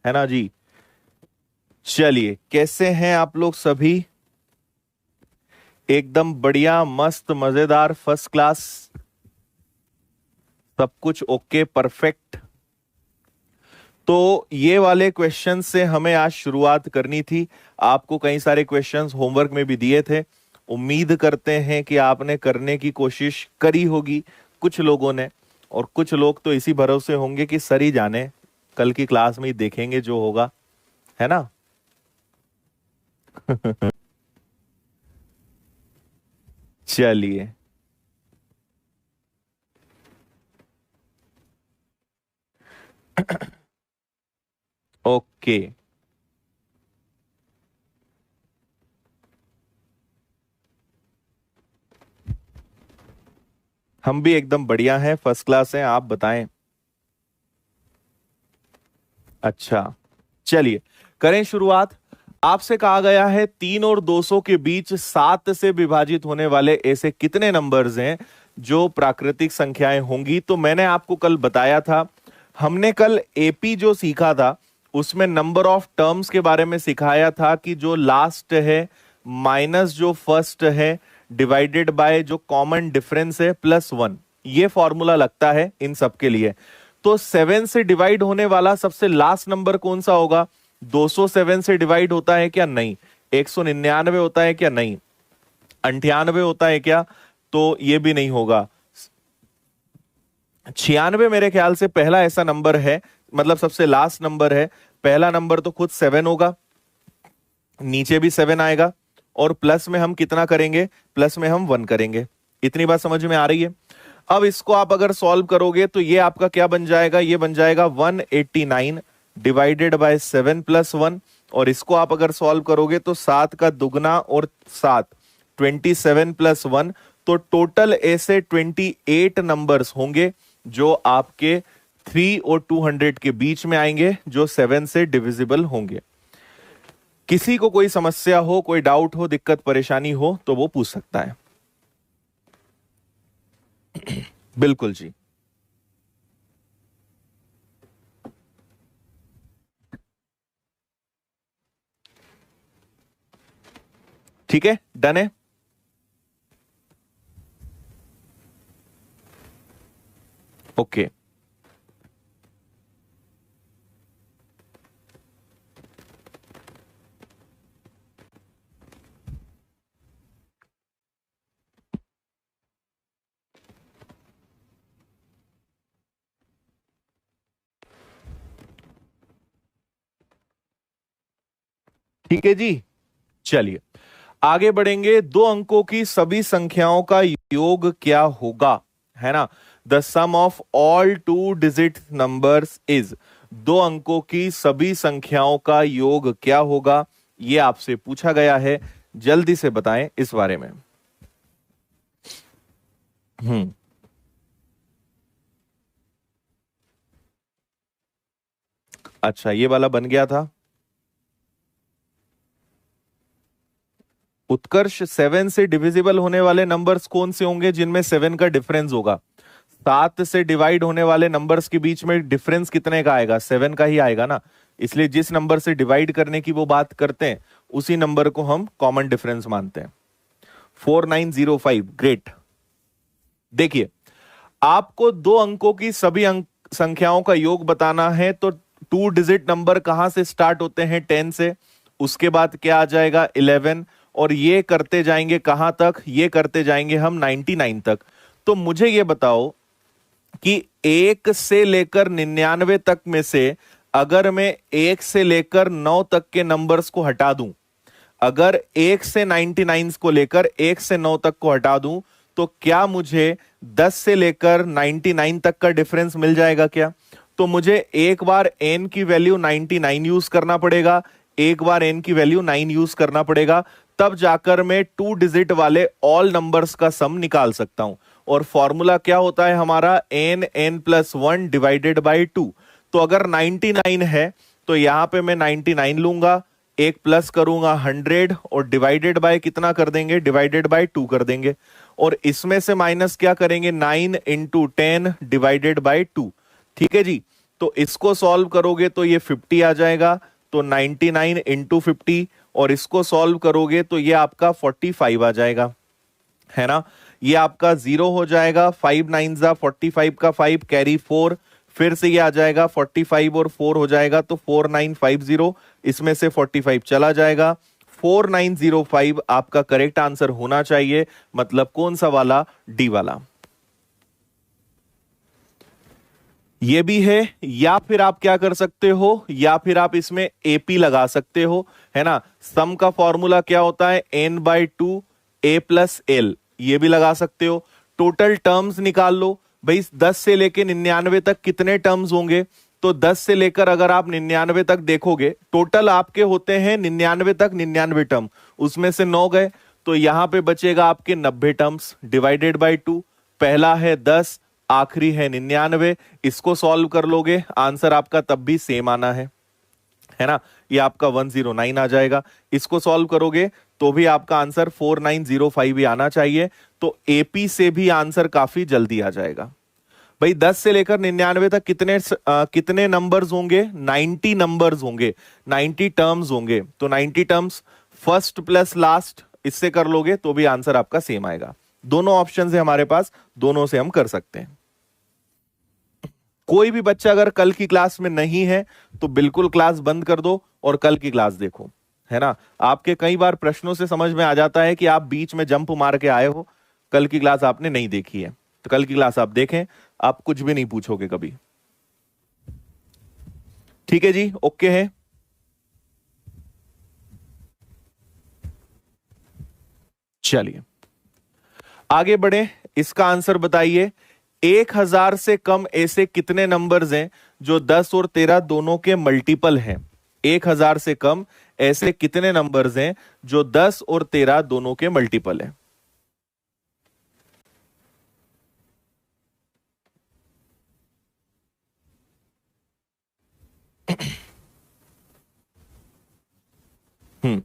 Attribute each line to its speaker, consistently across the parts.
Speaker 1: है ना जी। चलिए, कैसे हैं आप लोग सभी? एकदम बढ़िया, मस्त, मजेदार, फर्स्ट क्लास, सब कुछ ओके, परफेक्ट। तो ये वाले क्वेश्चन से हमें आज शुरुआत करनी थी। आपको कई सारे क्वेश्चंस होमवर्क में भी दिए थे। उम्मीद करते हैं कि आपने करने की कोशिश करी होगी, कुछ लोगों ने, और कुछ लोग तो इसी भरोसे होंगे कि सर ही जाने, कल की क्लास में ही देखेंगे जो होगा, है ना। चलिए। ओके, हम भी एकदम बढ़िया हैं, फर्स्ट क्लास हैं, आप बताएं। अच्छा, चलिए करें शुरुआत। आपसे कहा गया है 3 और 200 के बीच 7 से विभाजित होने वाले ऐसे कितने नंबर्स हैं जो प्राकृतिक संख्याएं होंगी। तो मैंने आपको कल बताया था, हमने कल एपी जो सीखा था उसमें नंबर ऑफ टर्म्स के बारे में सिखाया था कि जो लास्ट है माइनस जो फर्स्ट है डिवाइडेड बाय जो कॉमन डिफरेंस है +1, ये फॉर्मूला लगता है इन सब के लिए। तो 7 से डिवाइड होने वाला सबसे लास्ट नंबर कौन सा होगा? 207 से डिवाइड होता है क्या? नहीं। 199 होता है क्या? नहीं। 98 होता है क्या? तो ये भी नहीं होगा। 96 मेरे ख्याल से पहला ऐसा नंबर है, मतलब सबसे लास्ट नंबर है। पहला नंबर तो खुद 7 होगा, नीचे भी 7 आएगा, और प्लस में हम कितना करेंगे? प्लस में हम 1 करेंगे। इतनी बात समझ में आ रही है? अब इसको आप अगर सॉल्व करोगे तो ये आपका क्या बन जाएगा? ये बन जाएगा 189 डिवाइडेड बाय 7 +1। और इसको आप अगर सॉल्व करोगे तो 7 का दुगना और 7, 27 +1। तो टोटल ऐसे 28 नंबर्स होंगे जो आपके 3 और 200 के बीच में आएंगे, जो 7 से डिविजिबल होंगे। किसी को कोई समस्या हो, कोई डाउट हो, दिक्कत परेशानी हो तो वो पूछ सकता है। बिल्कुल जी। ठीक है, डन है। ओके, ठीक है जी। चलिए आगे बढ़ेंगे। 2 अंकों की सभी संख्याओं का योग क्या होगा, है ना। The sum of all 2 digit numbers is. 2 अंकों की सभी संख्याओं का योग क्या होगा, यह आपसे पूछा गया है। जल्दी से बताएं इस बारे में। हम्म। अच्छा, ये वाला बन गया था। उत्कर्ष, 7 से डिविजिबल होने वाले नंबर्स कौन से होंगे जिनमें 7 का डिफरेंस होगा? 7 से डिवाइड होने वाले नंबर्स के बीच में डिफरेंस कितने का आएगा? 7 का ही आएगा ना। इसलिए जिस नंबर से डिवाइड करने की वो बात करते हैं उसी नंबर को हम कॉमन डिफरेंस मानते हैं। 4905, ग्रेट। देखिए, आपको 2 अंकों की सभी संख्याओं का योग बताना है तो 2 डिजिट नंबर कहां से स्टार्ट होते हैं? 10 से। उसके बाद क्या आ जाएगा? 11। और ये करते जाएंगे कहां तक? ये करते जाएंगे हम 99 तक। तो मुझे ये बताओ कि 1 से लेकर 99 तक में से अगर मैं 1 से लेकर 9 तक के नंबर्स को हटा दूं, अगर 1 से 99 को लेकर 1 से 9 तक को हटा दूं, तो क्या मुझे 10 से लेकर 99 तक का डिफरेंस मिल जाएगा क्या? तो मुझे एक बार n की वैल्यू 99 यूज करना पड़ेगा, एक बार n की वैल्यू 9 यूज करना पड़ेगा, तब जाकर मैं 2 डिजिट वाले ऑल नंबर्स का सम निकाल सकता हूं। और फॉर्मूला क्या होता है हमारा? n+1 divided by 2। तो अगर 99 है तो यहां पे मैं 99 लूंगा, एक प्लस करूंगा 100, और डिवाइडेड बाय कितना कर देंगे? डिवाइडेड बाय 2 कर देंगे। और इसमें से माइनस क्या करेंगे? 9 × 10 डिवाइडेड बाय 2। ठीक है जी। तो इसको सॉल्व करोगे तो ये 50 आ जाएगा, तो 99 इंटू 50, और इसको सॉल्व करोगे तो ये आपका 45 आ जाएगा, है ना। ये आपका 0 हो जाएगा, 5 9 जा 45 का 5 कैरी 4, फिर से ये आ जाएगा 45 और 4 हो जाएगा, तो 4950, इसमें से 45 चला जाएगा, 4905 आपका करेक्ट आंसर होना चाहिए। मतलब कौन सा वाला? डी वाला। ये भी है, या फिर आप क्या कर सकते हो, या फिर आप इसमें एपी लगा सकते हो, है ना। सम का फॉर्मूला क्या होता है? n/2 a प्लस एल, ये भी लगा सकते हो। टोटल टर्म्स निकाल लो भाई, 10 से लेकर 99 तक कितने टर्म्स होंगे? तो 10 से लेकर अगर आप 99 तक देखोगे, टोटल आपके होते हैं 99 तक 99 टर्म, उसमें से 9 गए, तो यहां पे बचेगा आपके 90 टर्म्स, डिवाइडेड बाय 2। पहला है 10, आखिरी है 99, इसको सॉल्व कर लोगे, आंसर आपका तब भी सेम आना है ना। ये आपका 109 आ जाएगा। इसको सॉल्व करोगे तो भी आपका आंसर 4905 ही आना चाहिए। तो एपी से भी आंसर काफी जल्दी आ जाएगा। भाई 10 से लेकर 99 तक कितने नंबर्स होंगे? 90 नंबर्स होंगे, 90 टर्म्स होंगे। तो 90 टर्म्स फर्स्ट प्लस लास्ट, इससे कर लोगे तो भी आंसर आपका सेम आएगा। दोनों ऑप्शन है हमारे पास, दोनों से हम कर सकते हैं। कोई भी बच्चा अगर कल की क्लास में नहीं है तो बिल्कुल क्लास बंद कर दो और कल की क्लास देखो, है ना। आपके कई बार प्रश्नों से समझ में आ जाता है कि आप बीच में जंप मार के आए हो, कल की क्लास आपने नहीं देखी है। तो कल की क्लास आप देखें, आप कुछ भी नहीं पूछोगे कभी। ठीक है जी, ओके है। चलिए आगे बढ़े, इसका आंसर बताइए। 1000 से कम ऐसे कितने नंबर्स हैं जो 10 और 13 दोनों के मल्टीपल हैं? 1000 से कम ऐसे कितने नंबर्स हैं जो 10 और 13 दोनों के मल्टीपल हैं? हम्म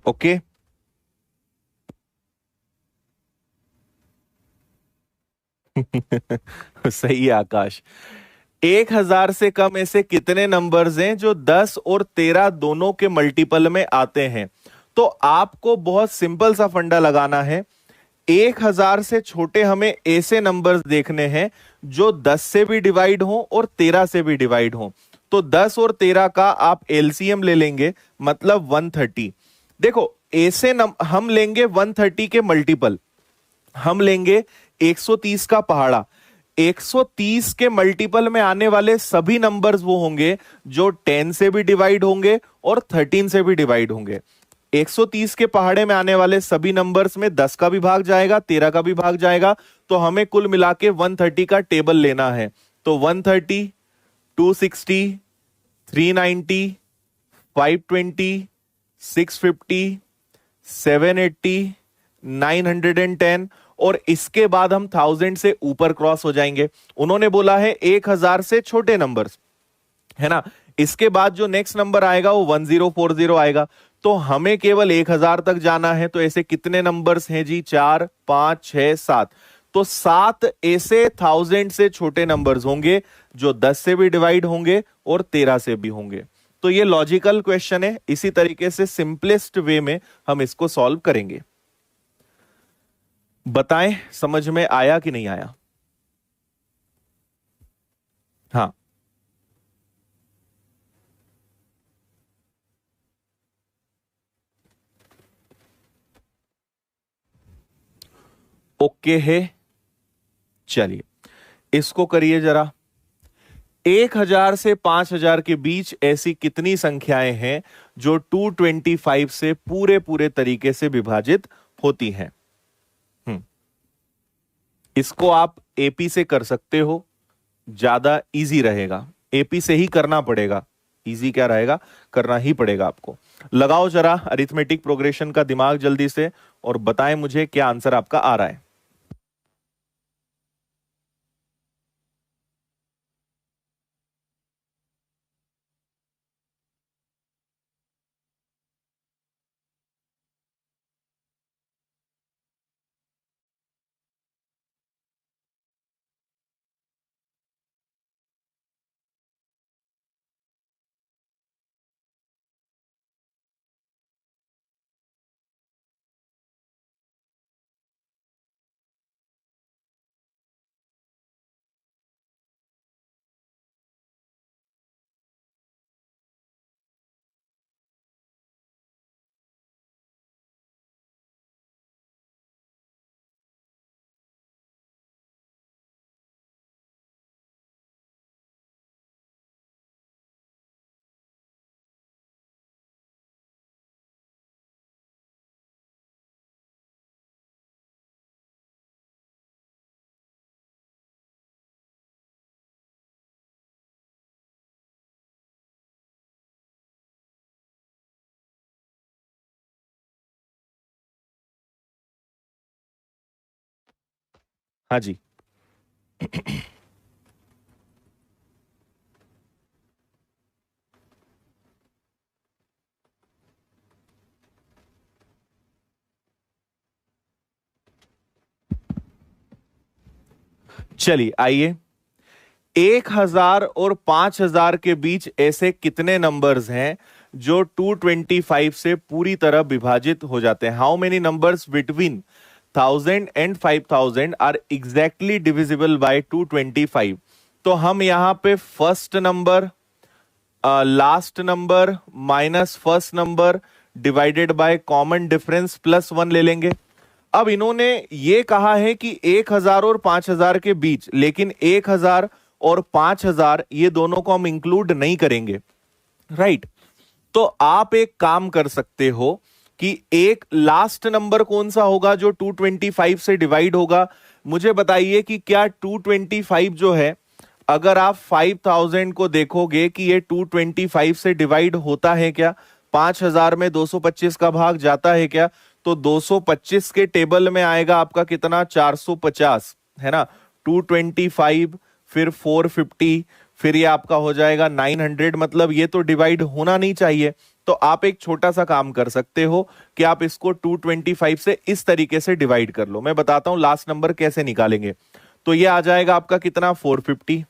Speaker 1: ओके। सही है आकाश। 1000 से कम ऐसे कितने नंबर्स हैं जो 10 और 13 दोनों के मल्टीपल में आते हैं? तो आपको बहुत सिंपल सा फंडा लगाना है। 1000 से छोटे हमें ऐसे नंबर्स देखने हैं जो 10 से भी डिवाइड हो और 13 से भी डिवाइड हो। तो 10 और 13 का आप एलसीएम ले लेंगे, मतलब 130। देखो ऐसे हम लेंगे 130 के मल्टीपल, हम लेंगे 130 का पहाड़ा। 130 के मल्टीपल में आने वाले सभी नंबर्स वो होंगे जो 10 से भी डिवाइड होंगे और 13 से भी डिवाइड होंगे। 130 के पहाड़े में आने वाले सभी नंबर्स में 10 का भी भाग जाएगा, 13 का भी भाग जाएगा। तो हमें कुल मिला के 130 का टेबल लेना है। तो 130, 260, 390, 520, 650, 780, 910, और इसके बाद हम 1000 से ऊपर क्रॉस हो जाएंगे। उन्होंने बोला है 1000 से छोटे नंबर्स, है ना। इसके बाद जो नेक्स्ट नंबर आएगा वो 1040 आएगा। तो हमें केवल 1000 तक जाना है। तो ऐसे कितने नंबर्स हैं जी? 4 5 6 7। तो 7 ऐसे 1000 से छोटे नंबर्स होंगे जो 10 से भी डिवाइड होंगे और 13 से भी होंगे। तो ये लॉजिकल क्वेश्चन है। इसी तरीके से सिंपलेस्ट वे में हम इसको सॉल्व करेंगे। बताएं समझ में आया कि नहीं आया? हाँ, ओके है। चलिए इसको करिए जरा। 1000 से 5000 के बीच ऐसी कितनी संख्याएं हैं जो 225 से पूरे पूरे तरीके से विभाजित होती हैं? हम्म इसको आप एपी से कर सकते हो, ज्यादा इजी रहेगा। एपी से ही करना पड़ेगा, इजी क्या रहेगा, करना ही पड़ेगा आपको। लगाओ जरा अरिथमेटिक प्रोग्रेशन का दिमाग जल्दी से और बताएं मुझे क्या आंसर आपका आ रहा है। हाँ जी। चलिए आइए, 1000 और 5000 के बीच ऐसे कितने नंबर्स हैं जो 225 से पूरी तरह विभाजित हो जाते हैं? How many numbers between 1000 and 5000 are exactly divisible by 225? तो हम यहां पे first number, last number minus first number divided by common difference plus 1 ले लेंगे। अब इन्होंने ये कहा है कि 1000 और 5000 के बीच, लेकिन 1000 और 5000 ये दोनों को हम इंक्लूड नहीं करेंगे, राइट? तो आप एक काम कर सकते हो कि एक लास्ट नंबर कौन सा होगा जो 225 से डिवाइड होगा? मुझे बताइए कि क्या 225 जो है, अगर आप 5000 को देखोगे कि ये 225 से डिवाइड होता है क्या? 5000 में 225 का भाग जाता है क्या? तो 225 के टेबल में आएगा आपका कितना? 450, है ना? 225 फिर 450 फिर ये आपका हो जाएगा 900, मतलब ये तो डिवाइड होना नहीं चाहिए। तो आप एक छोटा सा काम कर सकते हो कि आप इसको 225 से इस तरीके से डिवाइड कर लो। मैं बताता हूं लास्ट नंबर कैसे निकालेंगे। तो ये आ जाएगा आपका कितना? 450,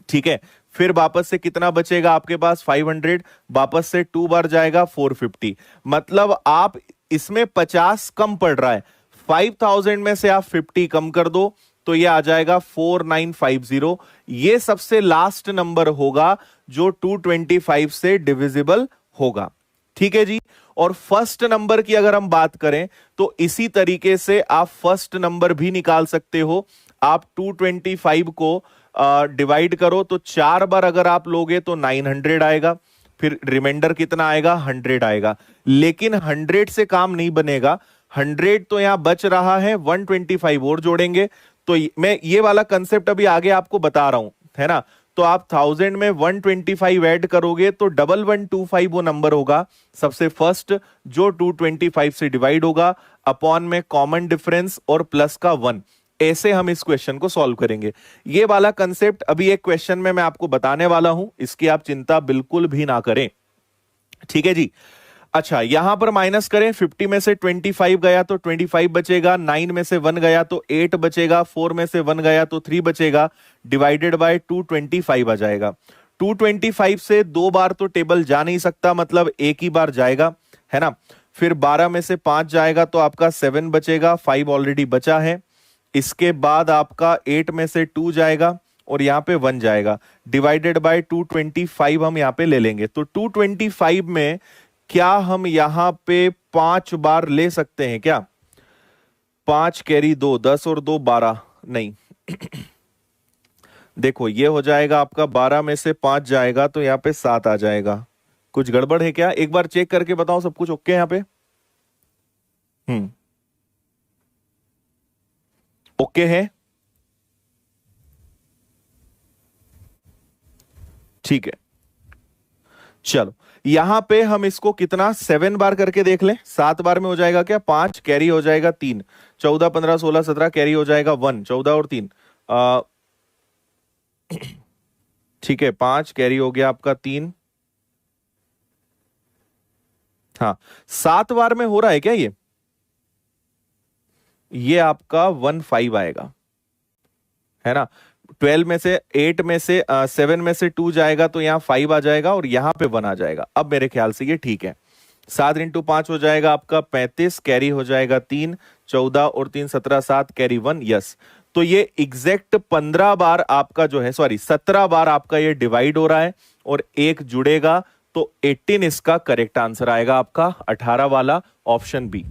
Speaker 1: ठीक है। फिर वापस से कितना बचेगा आपके पास? 500, वापस से 2 बार जाएगा 450, मतलब आप इसमें 50 कम पड़ रहा है। 5000 में से आप 50 कम कर दो तो ये आ जाएगा 4950। ये सबसे लास्ट नंबर होगा जो 225 से डिविजिबल होगा, ठीक है जी। और फर्स्ट नंबर की अगर हम बात करें तो इसी तरीके से आप फर्स्ट नंबर भी निकाल सकते हो। आप 225 को डिवाइड करो तो 4 बार अगर आप लोगे तो 900 आएगा, फिर रिमाइंडर कितना आएगा? 100 आएगा। लेकिन 100 से काम नहीं बनेगा, 100 तो यहां बच रहा है, 125 और जोड़ेंगे। तो मैं ये वाला कंसेप्ट अभी आगे आपको बता रहा हूं, है ना? तो आप 1000 में 125 ऐड करोगे तो 1125 वो नंबर होगा सबसे फर्स्ट जो 225 से डिवाइड होगा, अपॉन में कॉमन डिफरेंस और प्लस का 1। ऐसे हम इस क्वेश्चन को सॉल्व करेंगे। ये वाला कंसेप्ट अभी एक क्वेश्चन में मैं आपको बताने वाला हूं, इसकी आप चिंता बिल्कुल भी ना करें, ठीक है जी। अच्छा, यहां पर माइनस करें, 50 में से 25 गया तो 25 बचेगा, 9 में से 1 गया तो 8 बचेगा, 4 में से 1 गया तो 3 बचेगा, डिवाइडेड बाय 225 आ जाएगा। 225 से 2 बार तो टेबल जा नहीं सकता, मतलब एक ही बार जाएगा, है ना? फिर 12 में से 5 जाएगा तो आपका 7 बचेगा, 5 ऑलरेडी बचा है। इसके बाद आपका 8 में से 2 जाएगा और यहां पे 1 जाएगा, डिवाइडेड बाय 225 हम यहां पे ले लेंगे। तो 225 में क्या हम यहां पे 5 बार ले सकते हैं क्या? 5 कैरी 2, 10 और 2 12, नहीं। देखो ये हो जाएगा आपका 12 में से 5 जाएगा तो यहां पे 7 आ जाएगा। कुछ गड़बड़ है क्या? एक बार चेक करके बताओ सब कुछ ओके यहां पे? ओके है, ठीक है। चलो यहां पे हम इसको कितना 7 बार करके देख लें। 7 बार में हो जाएगा क्या? 5 कैरी हो जाएगा 3, 14 15 16 17 कैरी हो जाएगा 1, 14 और 3 ठीक है, 5 कैरी हो गया आपका 3। हाँ, 7 बार में हो रहा है क्या ये आपका 15 आएगा, है ना? 12 में से 8 में से 7 में से 2 जाएगा तो यहां 5 आ जाएगा और यहां पे 1 आ जाएगा। अब मेरे ख्याल से ये ठीक है। 7 इंटू 5 हो जाएगा आपका 35, कैरी हो जाएगा 3, 14 और 3 17, 7 कैरी 1, यस। तो ये एग्जैक्ट 15 बार आपका जो है, सॉरी 17 बार आपका ये डिवाइड हो रहा है और एक जुड़ेगा, तो 18 इसका करेक्ट आंसर आएगा आपका 18 वाला ऑप्शन बी।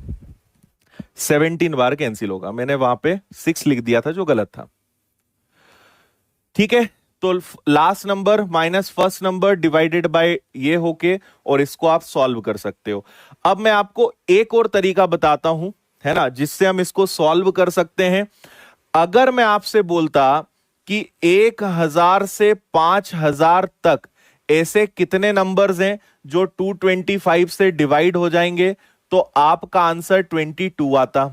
Speaker 1: 17 बार कैंसिल होगा, मैंने वहां पे 6 लिख दिया था जो गलत था, ठीक है। तो last number minus first number divided bye ये होके, और इसको आप सॉल्व कर सकते हो। अब मैं आपको एक और तरीका बताता हूं, है ना, जिससे हम इसको सॉल्व कर सकते हैं। अगर मैं आपसे बोलता कि 1000 से 5000 तक ऐसे कितने नंबर्स हैं जो 225 से डिवाइड हो जाएंगे, तो आपका आंसर 22 आता।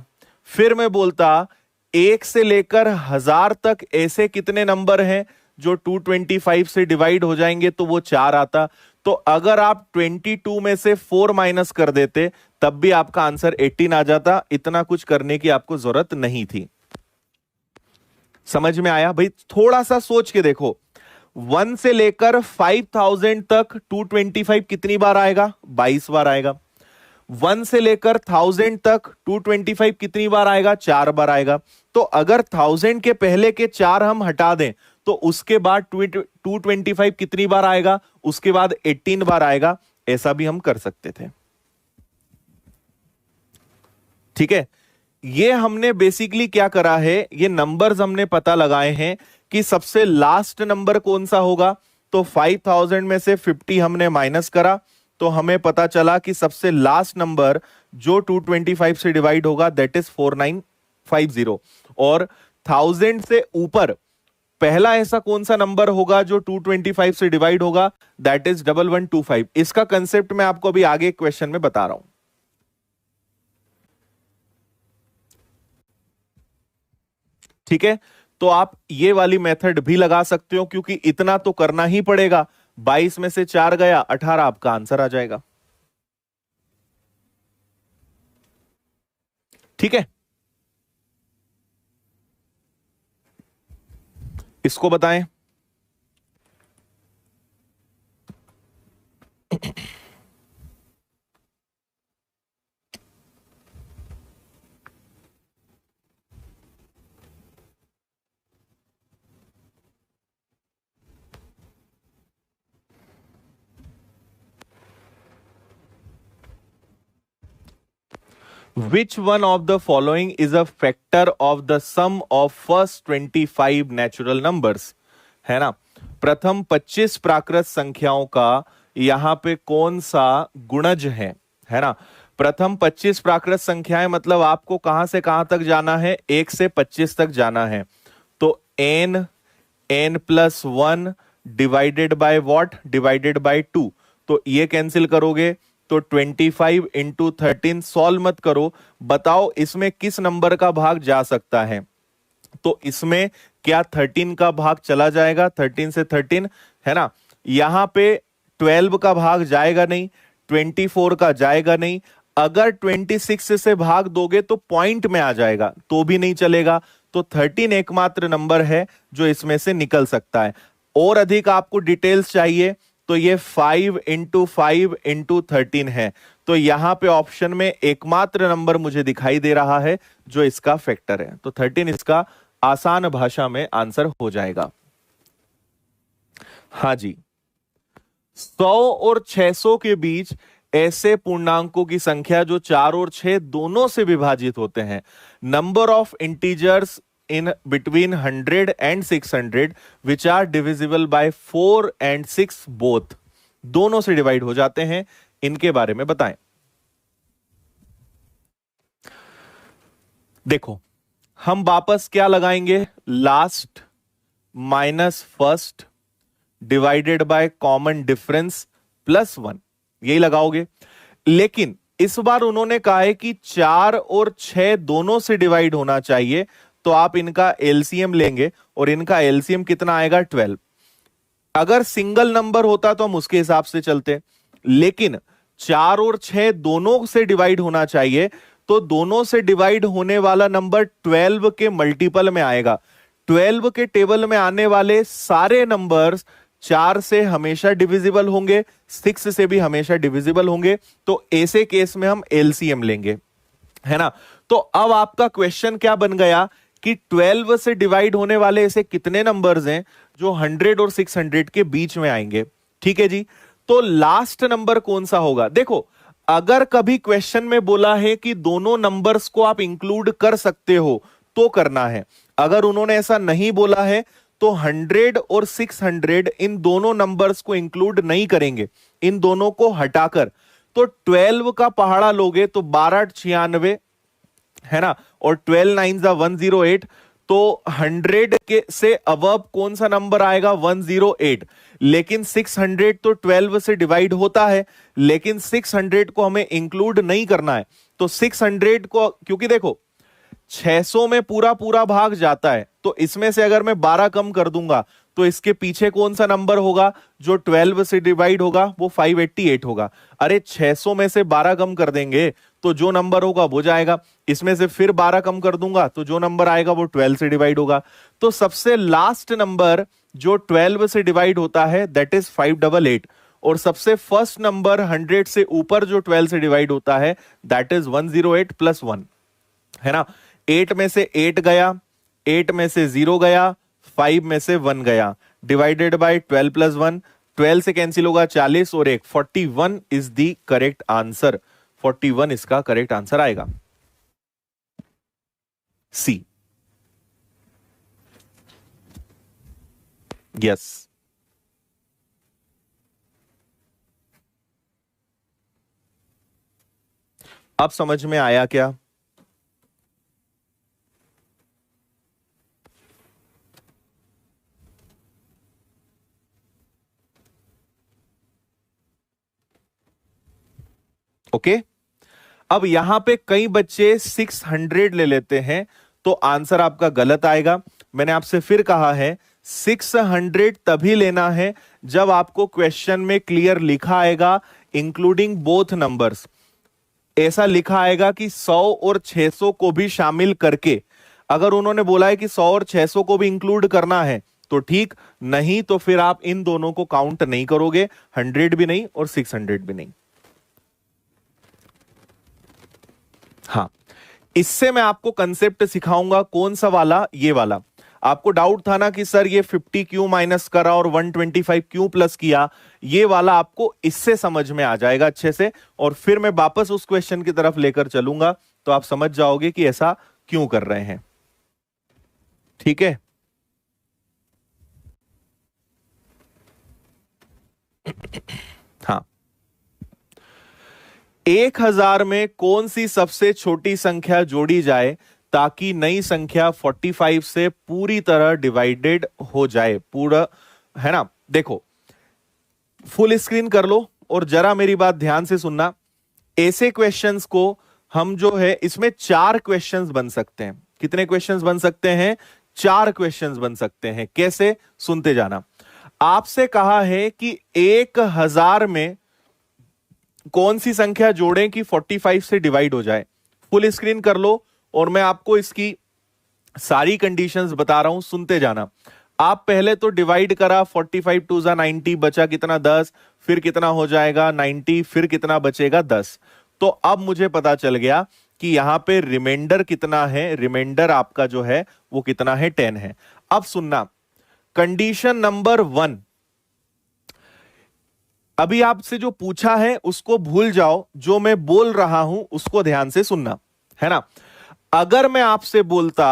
Speaker 1: फिर मैं बोलता 1 से लेकर 1000 तक ऐसे कितने नंबर हैं जो 225 से डिवाइड हो जाएंगे, तो वो 4 आता। तो अगर आप 22 में से 4 माइनस कर देते तब भी आपका आंसर 18 आ जाता। इतना कुछ करने की आपको जरूरत नहीं थी। समझ में आया भाई? थोड़ा सा सोच के देखो, 1 से लेकर 5000 तक 225 कितनी बार आएगा? 22 बार आएगा। 1 से लेकर 1000 तक 225 कितनी बार आएगा? 4 बार आएगा। तो अगर 1000 के पहले के 4 हम हटा दें तो उसके बाद 225 कितनी बार आएगा? उसके बाद 18 बार आएगा। ऐसा भी हम कर सकते थे। ठीक है, ये हमने बेसिकली क्या करा है, ये नंबर्स हमने पता लगाए हैं कि सबसे लास्ट नंबर कौन सा होगा। तो 5000 में से 50 हमने माइनस करा तो हमें पता चला कि सबसे लास्ट नंबर जो 225 से डिवाइड होगा दैट इज 4950। और 1000 से ऊपर पहला ऐसा कौन सा नंबर होगा जो 225 से डिवाइड होगा? That is 1125। इसका कंसेप्ट मैं आपको अभी आगे क्वेश्चन में बता रहा हूं। ठीक है, तो आप ये वाली मेथड भी लगा सकते हो क्योंकि इतना तो करना ही पड़ेगा। 22 में से 4 गया, 18 आपका आंसर आ जाएगा। ठीक है, इसको बताएं। Which one of the following is a factor of the sum of first 25 natural numbers? है ना, प्रथम 25 प्राकृत संख्याओं का यहां पे कौन सा गुणज है ना। प्रथम 25 प्राकृत संख्याएं मतलब आपको कहां से कहां तक जाना है? 1 से 25 तक जाना है। तो n+1 divided by what? Divided by 2। तो ये कैंसिल करोगे तो 25 इंटू 13। सॉल्व मत करो, बताओ इसमें किस नंबर का भाग जा सकता है? तो इसमें क्या 13 का भाग चला जाएगा? 13 से 13 है ना। यहां पे 12 का भाग जाएगा नहीं, 24 का जाएगा नहीं। अगर 26 से भाग दोगे तो पॉइंट में आ जाएगा, तो भी नहीं चलेगा। तो 13 एकमात्र नंबर है जो इसमें से निकल सकता है। और अधिक आपको डिटेल्स चाहिए तो ये 5 इंटू 5 इंटू 13 है। तो यहां पे ऑप्शन में एकमात्र नंबर मुझे दिखाई दे रहा है जो इसका फैक्टर है। तो 13 इसका आसान भाषा में आंसर हो जाएगा। हाँ जी, 100 और 600 के बीच ऐसे पूर्णांकों की संख्या जो 4 और 6 दोनों से विभाजित होते हैं। Number of integers in between 100 and 600 which are divisible by 4 and 6 both, दोनों से डिवाइड हो जाते हैं, इनके बारे में बताएं। देखो, हम वापस क्या लगाएंगे? Last minus first divided by common difference plus 1, यही लगाओगे। लेकिन इस बार उन्होंने कहा है कि 4 और 6 दोनों से डिवाइड होना चाहिए, तो आप इनका एलसीएम लेंगे और इनका एलसीएम कितना आएगा? 12। अगर सिंगल नंबर होता तो हम उसके हिसाब से चलते, लेकिन 4 और 6 दोनों से डिवाइड होना चाहिए, तो दोनों से डिवाइड होने वाला नंबर 12 के मल्टीपल में आएगा। 12 के टेबल में आने वाले सारे नंबर्स 4 से हमेशा डिविजिबल होंगे, 6 से भी हमेशा डिविजिबल होंगे। तो ऐसे केस में हम एलसीएम लेंगे, है ना। तो अब आपका क्वेश्चन क्या बन गया कि 12 से डिवाइड होने वाले ऐसे कितने नंबर्स हैं जो 100 और 600 के बीच में आएंगे? ठीक है जी, तो लास्ट नंबर कौन सा होगा? देखो, अगर कभी क्वेश्चन में बोला है कि दोनों नंबर्स को आप इंक्लूड कर सकते हो तो करना है। अगर उन्होंने ऐसा नहीं बोला है तो 100 और 600 इन दोनों नंबर्स को इंक्लूड नहीं करेंगे, इन दोनों को हटाकर। तो 12 का पहाड़ा लोगे तो 12 96 है ना, और 12 9 108। तो 100 के से अबव कौन सा नंबर आएगा? 108। लेकिन 600 तो 12 से डिवाइड होता है, लेकिन 600 को हमें इंक्लूड नहीं करना है। तो 600 को, क्योंकि देखो 600 में पूरा पूरा भाग जाता है, तो इसमें से अगर मैं 12 कम कर दूंगा तो इसके पीछे कौन सा नंबर होगा जो 12 से डिवाइड होगा? वो 588 होगा। अरे 600 में से 12 कम कर देंगे तो जो नंबर होगा वो जाएगा, इसमें से फिर 12 कम कर दूंगा तो जो नंबर आएगा वो 12 से डिवाइड होगा। तो सबसे लास्ट नंबर जो 12 से डिवाइड होता है दैट इज 588, और सबसे फर्स्ट नंबर 100 से ऊपर जो 12 से डिवाइड होता है दैट इज 108 प्लस 1, है ना। 8 में से 8 गया, 8 में से 0 गया, 5 में से 1 गया, डिवाइडेड बाय 12 प्लस 1, 12 से कैंसिल होगा 40 और 1, 41 इज द करेक्ट आंसर। 41 इसका करेक्ट आंसर आएगा, सी। यस, अब समझ में आया क्या? ओके। अब यहां पे कई बच्चे 600 ले लेते हैं तो आंसर आपका गलत आएगा। मैंने आपसे फिर कहा है 600 तभी लेना है जब आपको क्वेश्चन में क्लियर लिखा आएगा इंक्लूडिंग बोथ नंबर्स। ऐसा लिखा आएगा कि 100 और 600 को भी शामिल करके। अगर उन्होंने बोला है कि 100 और 600 को भी इंक्लूड करना है तो ठीक, नहीं तो फिर आप इन दोनों को काउंट नहीं करोगे, 100 भी नहीं और 600 भी नहीं। हाँ, इससे मैं आपको कंसेप्ट सिखाऊंगा। कौन सा वाला? ये वाला। आपको डाउट था ना कि सर ये 50 क्यों माइनस करा और 125 क्यों प्लस किया, ये वाला आपको इससे समझ में आ जाएगा अच्छे से, और फिर मैं वापस उस क्वेश्चन की तरफ लेकर चलूंगा तो आप समझ जाओगे कि ऐसा क्यों कर रहे हैं। ठीक है। हाँ, 1000 में कौन सी सबसे छोटी संख्या जोड़ी जाए ताकि नई संख्या 45 से पूरी तरह डिवाइडेड हो जाए? पूरा, है ना। देखो, फुल स्क्रीन कर लो और जरा मेरी बात ध्यान से सुनना। ऐसे क्वेश्चंस को हम जो है, इसमें 4 क्वेश्चंस बन सकते हैं। कितने क्वेश्चंस बन सकते हैं? 4 क्वेश्चंस बन सकते हैं। कैसे? सुनते जाना। आपसे कहा है कि 1000 में कौन सी संख्या जोड़ें कि 45 से डिवाइड हो जाए। फुल स्क्रीन कर लो और मैं आपको इसकी सारी कंडीशंस बता रहा हूं, सुनते जाना। आप पहले तो डिवाइड करा, 45 टू जा 90, बचा कितना? 10, फिर कितना हो जाएगा? 90, फिर कितना बचेगा? 10। तो अब मुझे पता चल गया कि यहां पे रिमाइंडर कितना है। रिमाइंडर आपका जो है वो कितना है? 10 है। अब सुनना, कंडीशन नंबर 1, अभी आपसे जो पूछा है उसको भूल जाओ, जो मैं बोल रहा हूं उसको ध्यान से सुनना, है ना। अगर मैं आपसे बोलता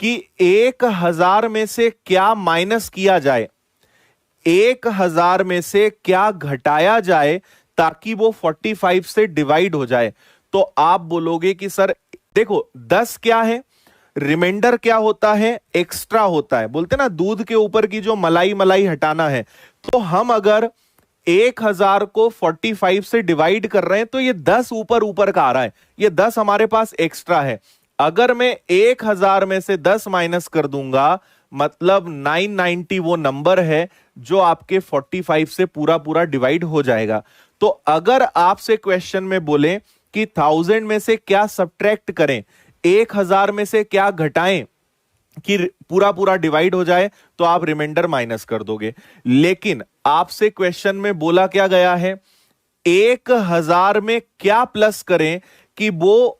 Speaker 1: कि 1000 में से क्या माइनस किया जाए, 1000 में से क्या घटाया जाए ताकि वो 45 से डिवाइड हो जाए, तो आप बोलोगे कि सर देखो 10 क्या है, रिमाइंडर क्या होता है? एक्स्ट्रा होता है। बोलते ना दूध के ऊपर की जो मलाई मलाई हटाना है। तो हम अगर 1000 को 45 से डिवाइड कर रहे हैं तो ये 10 ऊपर ऊपर का आ रहा है, ये 10 हमारे पास एक्स्ट्रा है। अगर मैं 1000 में से 10 माइनस कर दूंगा मतलब 990 वो नंबर है जो आपके 45 से पूरा पूरा डिवाइड हो जाएगा। तो अगर आपसे क्वेश्चन में बोले कि 1000 में से क्या सब्ट्रैक्ट करें, 1000 में से क्या घटाएं कि पूरा पूरा डिवाइड हो जाए, तो आप रिमाइंडर माइनस कर दोगे। लेकिन आपसे क्वेश्चन में बोला क्या गया है, 1000 में क्या प्लस करें कि वो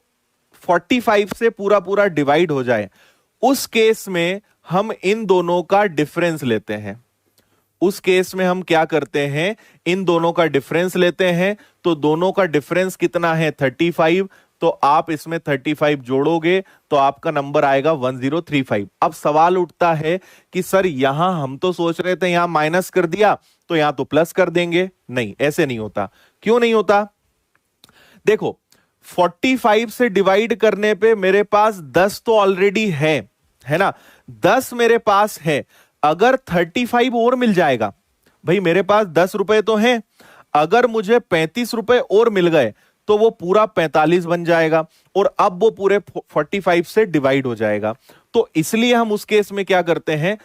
Speaker 1: 45 से पूरा पूरा डिवाइड हो जाए। उस केस में हम इन दोनों का डिफरेंस लेते हैं। उस केस में हम क्या करते हैं? इन दोनों का डिफरेंस लेते हैं। तो दोनों का डिफरेंस कितना है? 35। तो आप इसमें 35 जोड़ोगे तो आपका नंबर आएगा 1035। अब सवाल उठता है कि सर यहां हम तो सोच रहे थे यहां माइनस कर दिया तो यहां तो प्लस कर देंगे। नहीं, ऐसे नहीं होता। क्यों नहीं होता? देखो, 45 से डिवाइड करने पे मेरे पास 10 तो ऑलरेडी है ना, 10 मेरे पास है। अगर 35 और मिल जाएगा, भाई मेरे पास 10 रुपए तो हैं, अगर मुझे 35 रुपए और मिल गए तो वो पूरा 45 बन जाएगा और अब वो पूरे 45 से डिवाइड हो जाएगा। तो इसलिए हम उस केस में क्या करते हैं,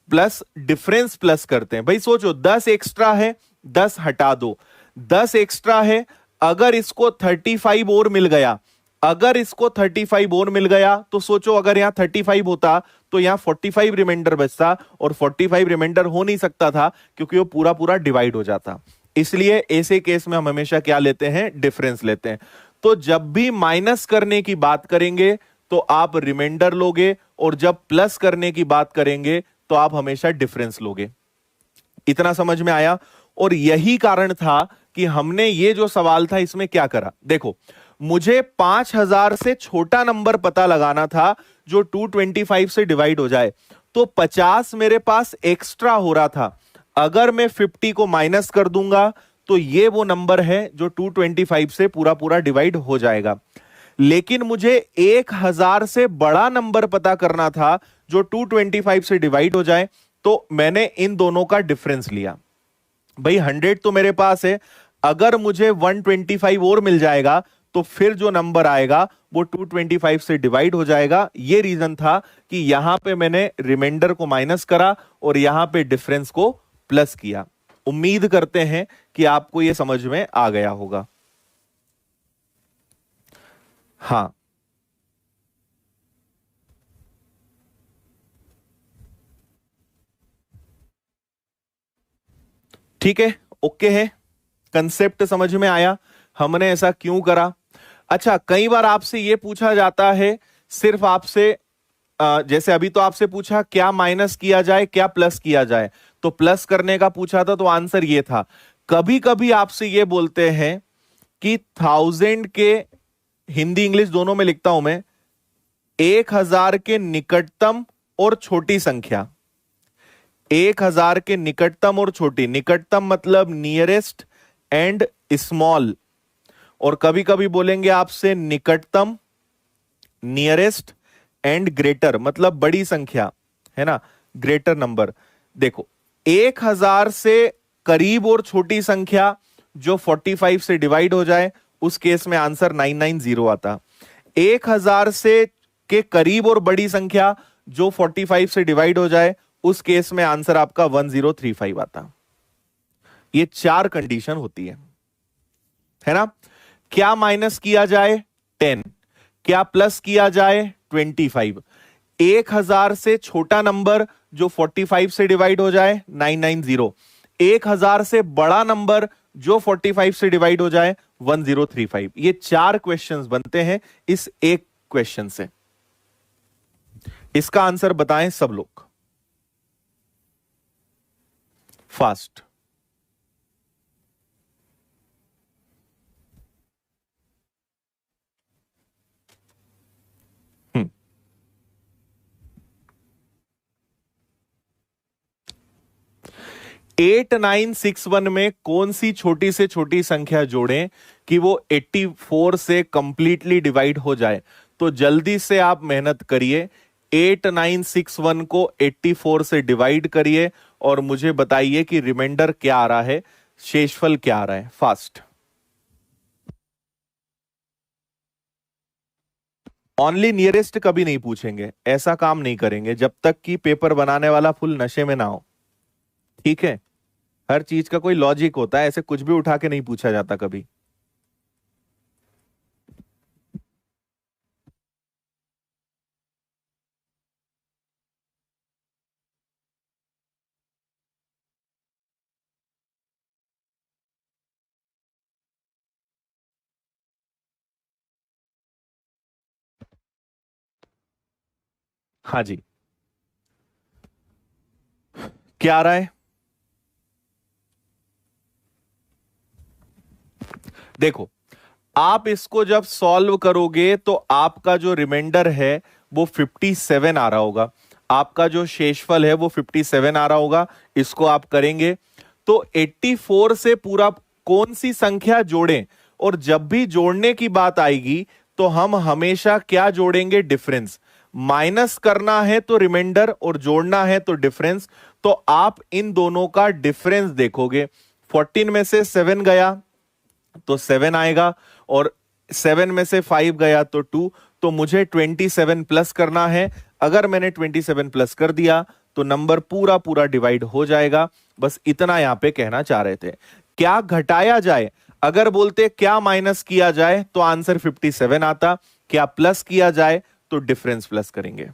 Speaker 1: प्लस डिफरेंस प्लस करते हैं। भाई सोचो 10 एक्स्ट्रा है, 10 हटा दो, 10 एक्स्ट्रा है, अगर इसको 35 और मिल गया, अगर इसको 35 और मिल गया तो सोचो अगर यहां 35 होता तो यहां 45 रिमाइंडर बचता, और 45 रिमाइंडर हो नहीं सकता था क्योंकि वो पूरा पूरा डिवाइड हो जाता। इसलिए ऐसे केस में हम हमेशा क्या लेते हैं, डिफरेंस लेते हैं। तो जब भी माइनस करने की बात करेंगे तो आप रिमाइंडर लोगे, और जब प्लस करने की बात करेंगे तो आप हमेशा डिफरेंस लोगे। इतना समझ में आया? और यही कारण था कि हमने ये जो सवाल था इसमें क्या करा, देखो मुझे 5000 से छोटा नंबर पता लगाना था जो 225 से डिवाइड हो जाए, तो 50 मेरे पास एक्स्ट्रा हो रहा था। अगर मैं 50 को माइनस कर दूंगा तो ये वो नंबर है जो 225 से पूरा पूरा डिवाइड हो जाएगा। लेकिन मुझे 1000 से बड़ा नंबर पता करना था जो 225 से डिवाइड हो जाए, तो मैंने इन दोनों का डिफरेंस लिया। भाई 100 तो मेरे पास है, अगर मुझे 125 और मिल जाएगा तो फिर जो नंबर आएगा वो 225 से डिवाइड हो जाएगा। ये रीजन था कि यहां पे मैंने रिमाइंडर को माइनस करा और यहां पे डिफरेंस को प्लस किया। उम्मीद करते हैं कि आपको यह समझ में आ गया होगा। हाँ, ठीक है, ओके है, कंसेप्ट समझ में आया, हमने ऐसा क्यों करा। अच्छा, कई बार आपसे यह पूछा जाता है, सिर्फ आपसे जैसे अभी तो आपसे पूछा क्या माइनस किया जाए क्या प्लस किया जाए, तो प्लस करने का पूछा था तो आंसर ये था। कभी कभी आपसे ये बोलते हैं कि 1000 के, हिंदी इंग्लिश दोनों में लिखता हूं मैं, 1000 के निकटतम और छोटी संख्या, 1000 के निकटतम और छोटी, निकटतम मतलब नियरेस्ट एंड स्मॉल, और कभी कभी बोलेंगे आपसे निकटतम, नियरेस्ट एंड ग्रेटर, मतलब बड़ी संख्या है ना, ग्रेटर नंबर। देखो 1000 से करीब और छोटी संख्या जो 45 से डिवाइड हो जाए, उस केस में आंसर 990 आता। 1000 से के करीब और बड़ी संख्या जो 45 से डिवाइड हो जाए, उस केस में आंसर आपका 1035 आता। ये 4 कंडीशन होती है ना। क्या माइनस किया जाए 10, क्या प्लस किया जाए 25, 1000 से छोटा नंबर जो 45 से डिवाइड हो जाए 990, 1000 से बड़ा नंबर जो 45 से डिवाइड हो जाए 1035। ये 4 क्वेश्चंस बनते हैं इस एक क्वेश्चन से। इसका आंसर बताएं सब लोग फास्ट। हम्म 8961 में कौन सी छोटी से छोटी संख्या जोड़ें कि वो 84 से कंप्लीटली डिवाइड हो जाए। तो जल्दी से आप मेहनत करिए, 8961 को 84 से डिवाइड करिए और मुझे बताइए कि रिमाइंडर क्या आ रहा है, शेषफल क्या आ रहा है, फास्ट। ओनली नियरेस्ट कभी नहीं पूछेंगे, ऐसा काम नहीं करेंगे जब तक कि पेपर बनाने वाला फुल नशे में ना हो, ठीक है। हर चीज का कोई लॉजिक होता है, ऐसे कुछ भी उठा के नहीं पूछा जाता कभी। हाँ जी, क्या आ रहा है, देखो आप इसको जब सॉल्व करोगे तो आपका जो रिमाइंडर है वो 57 आ रहा होगा, आपका जो शेषफल है वो 57 आ रहा होगा। इसको आप करेंगे तो 84 से पूरा कौन सी संख्या जोड़ें, और जब भी जोड़ने की बात आएगी तो हम हमेशा क्या जोड़ेंगे, डिफरेंस। माइनस करना है तो रिमाइंडर और जोड़ना है तो डिफरेंस। तो आप इन दोनों का डिफरेंस देखोगे, 14 में से 7 गया तो 7 आएगा, और 7 में से 5 गया तो 2, तो मुझे 27 प्लस करना है। अगर मैंने 27 प्लस कर दिया तो नंबर पूरा पूरा डिवाइड हो जाएगा। बस इतना यहां पे कहना चाह रहे थे। क्या घटाया जाए, अगर बोलते क्या माइनस किया जाए तो आंसर 57 आता, क्या प्लस किया जाए तो डिफरेंस प्लस करेंगे।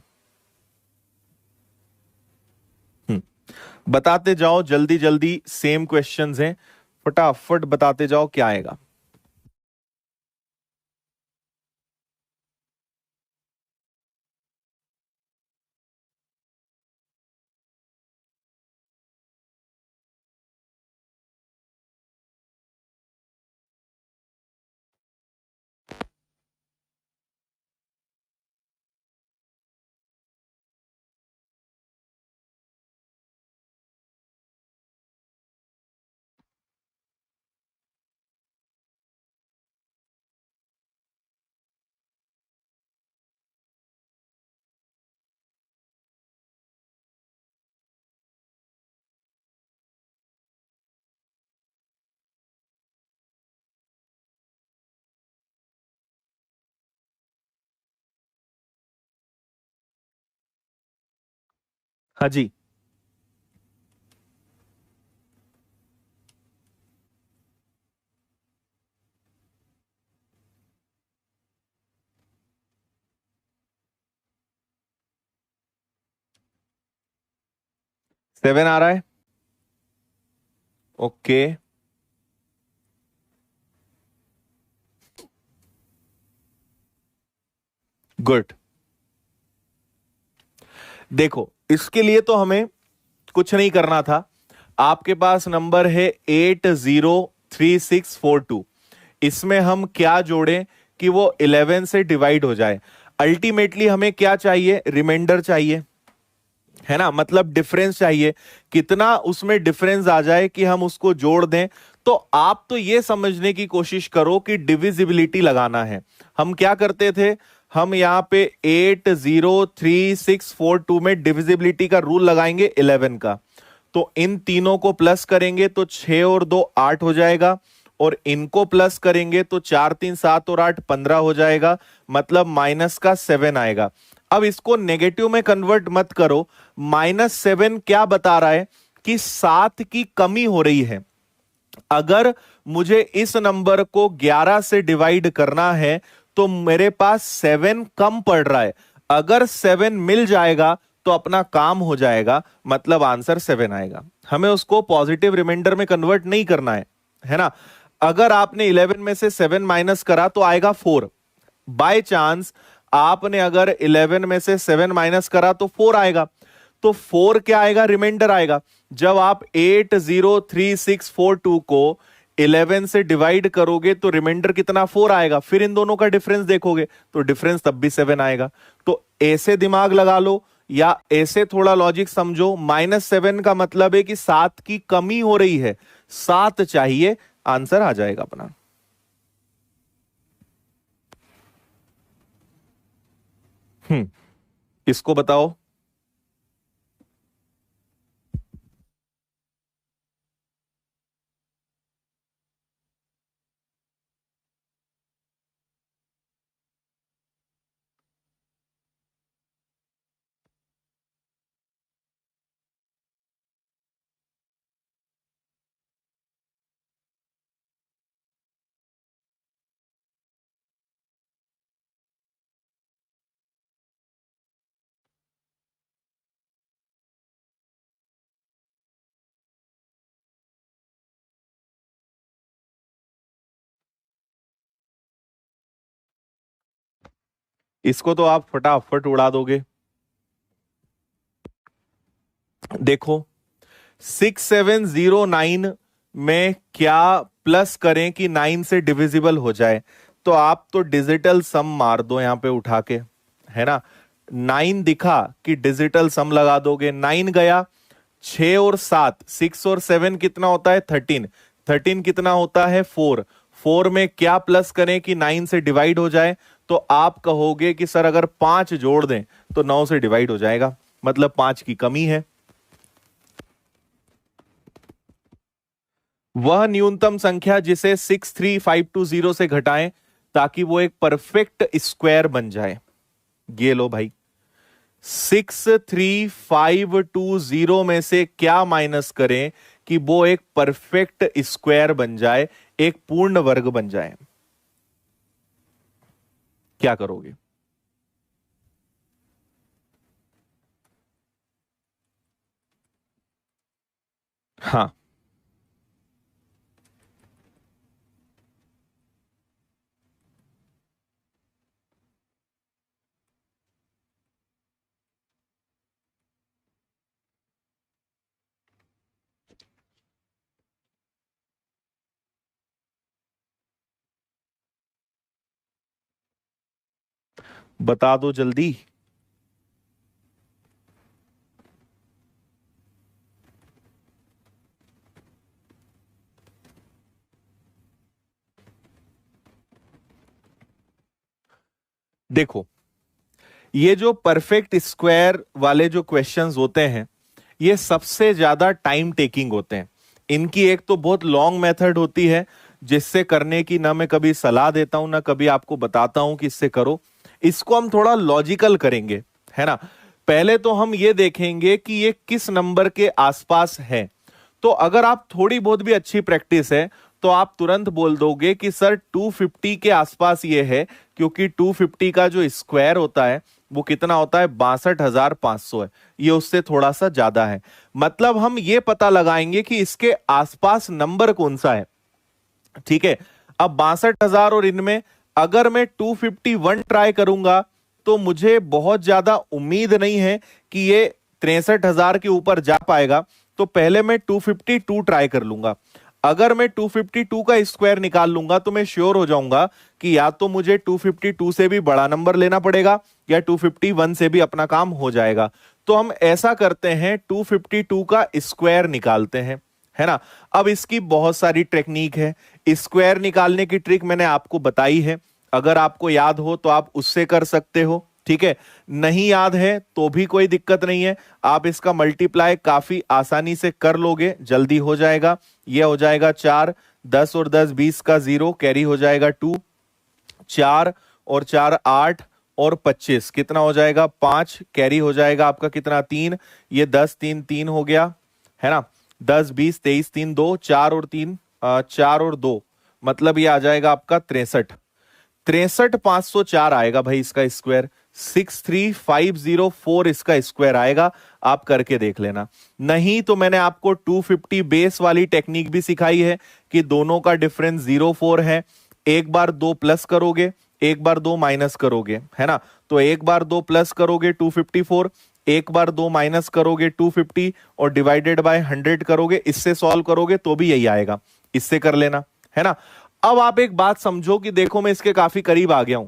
Speaker 1: बताते जाओ जल्दी जल्दी, सेम क्वेश्चंस हैं, फटाफट बताते जाओ क्या आएगा। हाँ जी। 7 आ रहा है। Okay, good. देखो इसके लिए तो हमें कुछ नहीं करना था। आपके पास नंबर है 803642। इसमें हम क्या जोड़ें कि वो 11 से डिवाइड हो जाए। अल्टीमेटली हमें क्या चाहिए, रिमाइंडर चाहिए, है ना, मतलब डिफरेंस चाहिए, कितना उसमें डिफरेंस आ जाए कि हम उसको जोड़ दें। तो आप तो ये समझने की कोशिश करो कि डिविजिबिलिटी लगाना है। हम क्या करते थे, हम यहां पे 803642 में डिविजिबिलिटी का रूल लगाएंगे 11 का। तो इन तीनों को प्लस करेंगे तो 6 और 2 8 हो जाएगा, और इनको प्लस करेंगे तो 4 3 7 और 8 15 हो जाएगा, मतलब माइनस का 7 आएगा। अब इसको नेगेटिव में कन्वर्ट मत करो। -7 क्या बता रहा है कि 7 की कमी हो रही है। अगर मुझे इस नंबर को 11 से डिवाइड करना है तो मेरे पास 7 कम पड़ रहा है। अगर 7 मिल जाएगा तो अपना काम हो जाएगा, मतलब आंसर 7 आएगा। हमें उसको पॉजिटिव रिमाइंडर में कन्वर्ट नहीं करना है ना। अगर आपने 11 में से 7 माइनस करा तो आएगा 4। बाय चांस आपने अगर 11 में से 7 माइनस करा तो 4 आएगा। तो 4 क्या आएगा, रिमाइंडर आएगा। जब आप 803642 को 11 से डिवाइड करोगे तो रिमाइंडर कितना, 4 आएगा। फिर इन दोनों का डिफरेंस देखोगे तो डिफरेंस तब भी 7 आएगा। तो ऐसे दिमाग लगा लो या ऐसे थोड़ा लॉजिक समझो। -7 का मतलब है कि 7 की कमी हो रही है, 7 चाहिए, आंसर आ जाएगा अपना। इसको बताओ। इसको तो आप फटाफट उड़ा दोगे। देखो 6709 में क्या प्लस करें कि 9 से डिविजिबल हो जाए। तो आप तो डिजिटल सम मार दो यहां पे उठा के, है ना। 9 दिखा कि डिजिटल सम लगा दोगे, 9 गया। 6 और 7, 6 और 7 कितना होता है, 13। 13 कितना होता है, 4। 4 में क्या प्लस करें कि 9 से डिवाइड हो जाए। तो आप कहोगे कि सर अगर 5 जोड़ दें तो 9 से डिवाइड हो जाएगा, मतलब 5 की कमी है। वह न्यूनतम संख्या जिसे 63520 से घटाएं ताकि वो एक परफेक्ट स्क्वायर बन जाए। ये लो भाई, 63520 में से क्या माइनस करें कि वो एक परफेक्ट स्क्वायर बन जाए, एक पूर्ण वर्ग बन जाए। क्या करोगे? हाँ, बता दो जल्दी। देखो, ये जो परफेक्ट स्क्वायर वाले जो क्वेश्चंस होते हैं, ये सबसे ज्यादा टाइम टेकिंग होते हैं। इनकी एक तो बहुत लॉन्ग मेथड होती है, जिससे करने की ना मैं कभी सलाह देता हूं ना कभी आपको बताता हूं कि इससे करो। इसको हम थोड़ा लॉजिकल करेंगे, है ना। पहले तो हम ये देखेंगे कि ये किस नंबर के आसपास है। तो अगर आप थोड़ी बहुत भी अच्छी प्रैक्टिस है तो आप तुरंत बोल दोगे कि सर 250 के आसपास ये है, क्योंकि 250 का जो स्क्वायर होता है वो कितना होता है, 62,500 है। ये उससे थोड़ा सा ज्यादा है। मतलब हम ये पता लगाएंगे कि इसके आसपास नंबर कौन सा है। ठीक है। अब 62,000 और इनमें अगर मैं 251 ट्राई करूंगा तो मुझे बहुत ज्यादा उम्मीद नहीं है कि ये 63,000 के ऊपर जा पाएगा। तो पहले मैं 252 ट्राई कर लूंगा। अगर मैं 252 का स्क्वायर निकाल लूंगा तो मैं श्योर हो जाऊंगा कि या तो मुझे 252 से भी बड़ा नंबर लेना पड़ेगा या 251 से भी अपना काम हो जाएगा। तो हम ऐसा करते हैं, 252 का स्क्वायर निकालते हैं, है ना। अब इसकी बहुत सारी टेक्निक है। स्क्वायर निकालने की ट्रिक मैंने आपको बताई है। अगर आपको याद हो तो आप उससे कर सकते हो, ठीक है। नहीं याद है तो भी कोई दिक्कत नहीं है, आप इसका मल्टीप्लाई काफी आसानी से कर लोगे, जल्दी हो जाएगा। यह हो जाएगा 4, 10 और 10 20 का 0 कैरी हो जाएगा 2, 4 और 4 8 और 25 कितना हो जाएगा 5 कैरी हो जाएगा आपका कितना 3। ये 10 3 3 हो गया, है ना। 10 20 23 3 2 4 और 3 4 और 2, मतलब ये आ जाएगा आपका 63,504 आएगा भाई इसका स्क्वायर। 63,504 इसका स्क्वायर आएगा। आप करके देख लेना। नहीं तो मैंने आपको 250 बेस वाली टेक्निक भी सिखाई है कि दोनों का डिफरेंस 04 है। एक बार दो प्लस करोगे, एक बार दो माइनस करोगे, है ना। तो एक बार दो प्लस करोगे 254, एक बार दो माइनस करोगे 250 और डिवाइडेड बाय 100 करोगे। इससे सॉल्व करोगे तो भी यही आएगा। इससे कर लेना, है ना। अब आप एक बात समझो कि देखो मैं इसके काफी करीब आ गया हूं।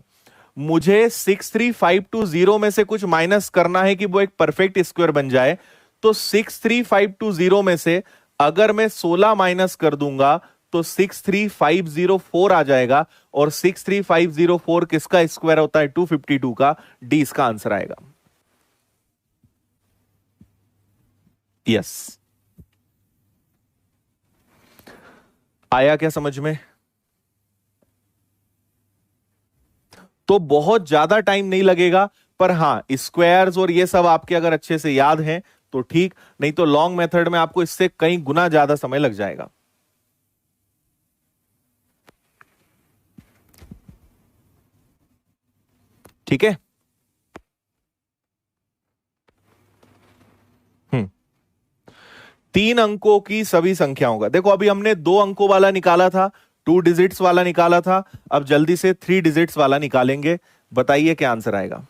Speaker 1: मुझे 63520 में से कुछ माइनस करना है कि वो एक परफेक्ट स्क्वायर बन जाए। तो 63520 में से अगर मैं 16 माइनस कर दूंगा तो 63504 आ जाएगा। और 63504 किसका स्क्वायर होता है, 252 का। डी इसका आंसर आएगा। यस। आया क्या समझ में? तो बहुत ज्यादा टाइम नहीं लगेगा, पर हां स्क्वायर्स और ये सब आपके अगर अच्छे से याद हैं तो ठीक, नहीं तो लॉन्ग मेथड में आपको इससे कई गुना ज्यादा समय लग जाएगा। ठीक है। हम्म। 3 अंकों की सभी संख्याओं का, देखो अभी हमने 2 अंकों वाला निकाला था, 2 डिजिट्स वाला निकाला था। अब जल्दी से 3 डिजिट्स वाला निकालेंगे। बताइए क्या आंसर आएगा।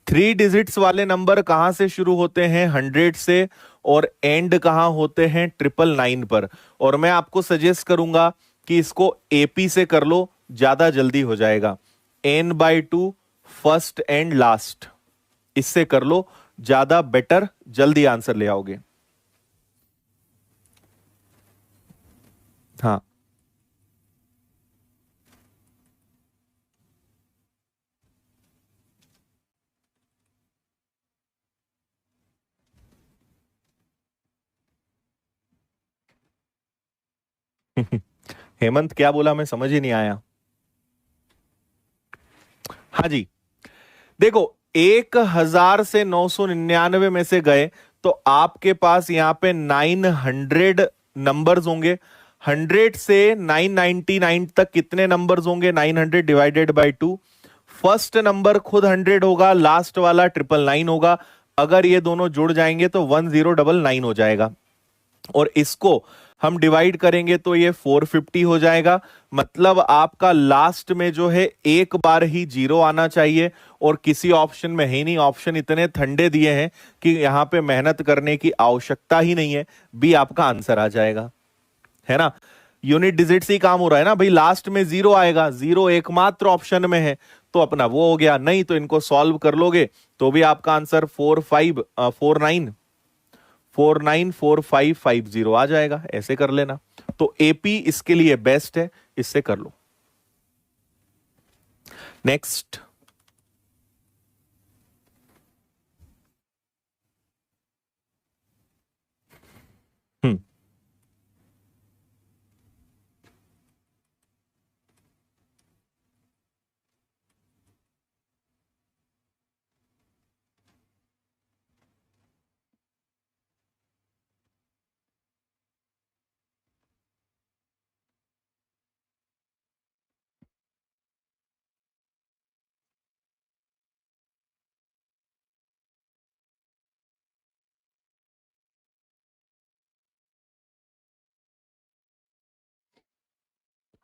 Speaker 1: 3 डिजिट्स वाले नंबर कहां से शुरू होते हैं, 100 से। और एंड कहां होते हैं, 999 पर। और मैं आपको सजेस्ट करूंगा कि इसको एपी से कर लो, ज्यादा जल्दी हो जाएगा। n/2 फर्स्ट एंड लास्ट, इससे कर लो, ज्यादा बेटर, जल्दी आंसर ले आओगे। हाँ, हेमंत क्या बोला, मैं समझ ही नहीं आया। हाँ जी, देखो 1000 से 999 में से गए तो आपके पास यहां पे 900 नंबर्स होंगे। 100 से 999 तक कितने नंबर्स होंगे? 900 डिवाइडेड बाय 2। फर्स्ट नंबर खुद 100 होगा, लास्ट वाला 999 होगा। अगर ये दोनों जुड़ जाएंगे तो 1099 हो जाएगा, और इसको हम डिवाइड करेंगे तो ये 450 हो जाएगा। मतलब आपका लास्ट में जो है एक बार ही जीरो आना चाहिए, और किसी ऑप्शन में है नहीं। ऑप्शन इतने ठंडे दिए हैं कि यहां पे मेहनत करने की आवश्यकता ही नहीं है, बी आपका आंसर आ जाएगा, है ना। यूनिट डिजिट से ही काम हो रहा है ना भाई, लास्ट में जीरो आएगा, जीरो एकमात्र ऑप्शन में है, तो अपना वो हो गया। नहीं तो इनको सॉल्व कर लोगे तो भी आपका आंसर 494550 आ जाएगा। ऐसे कर लेना, तो एपी इसके लिए बेस्ट है, इससे कर लो। नेक्स्ट। हम्म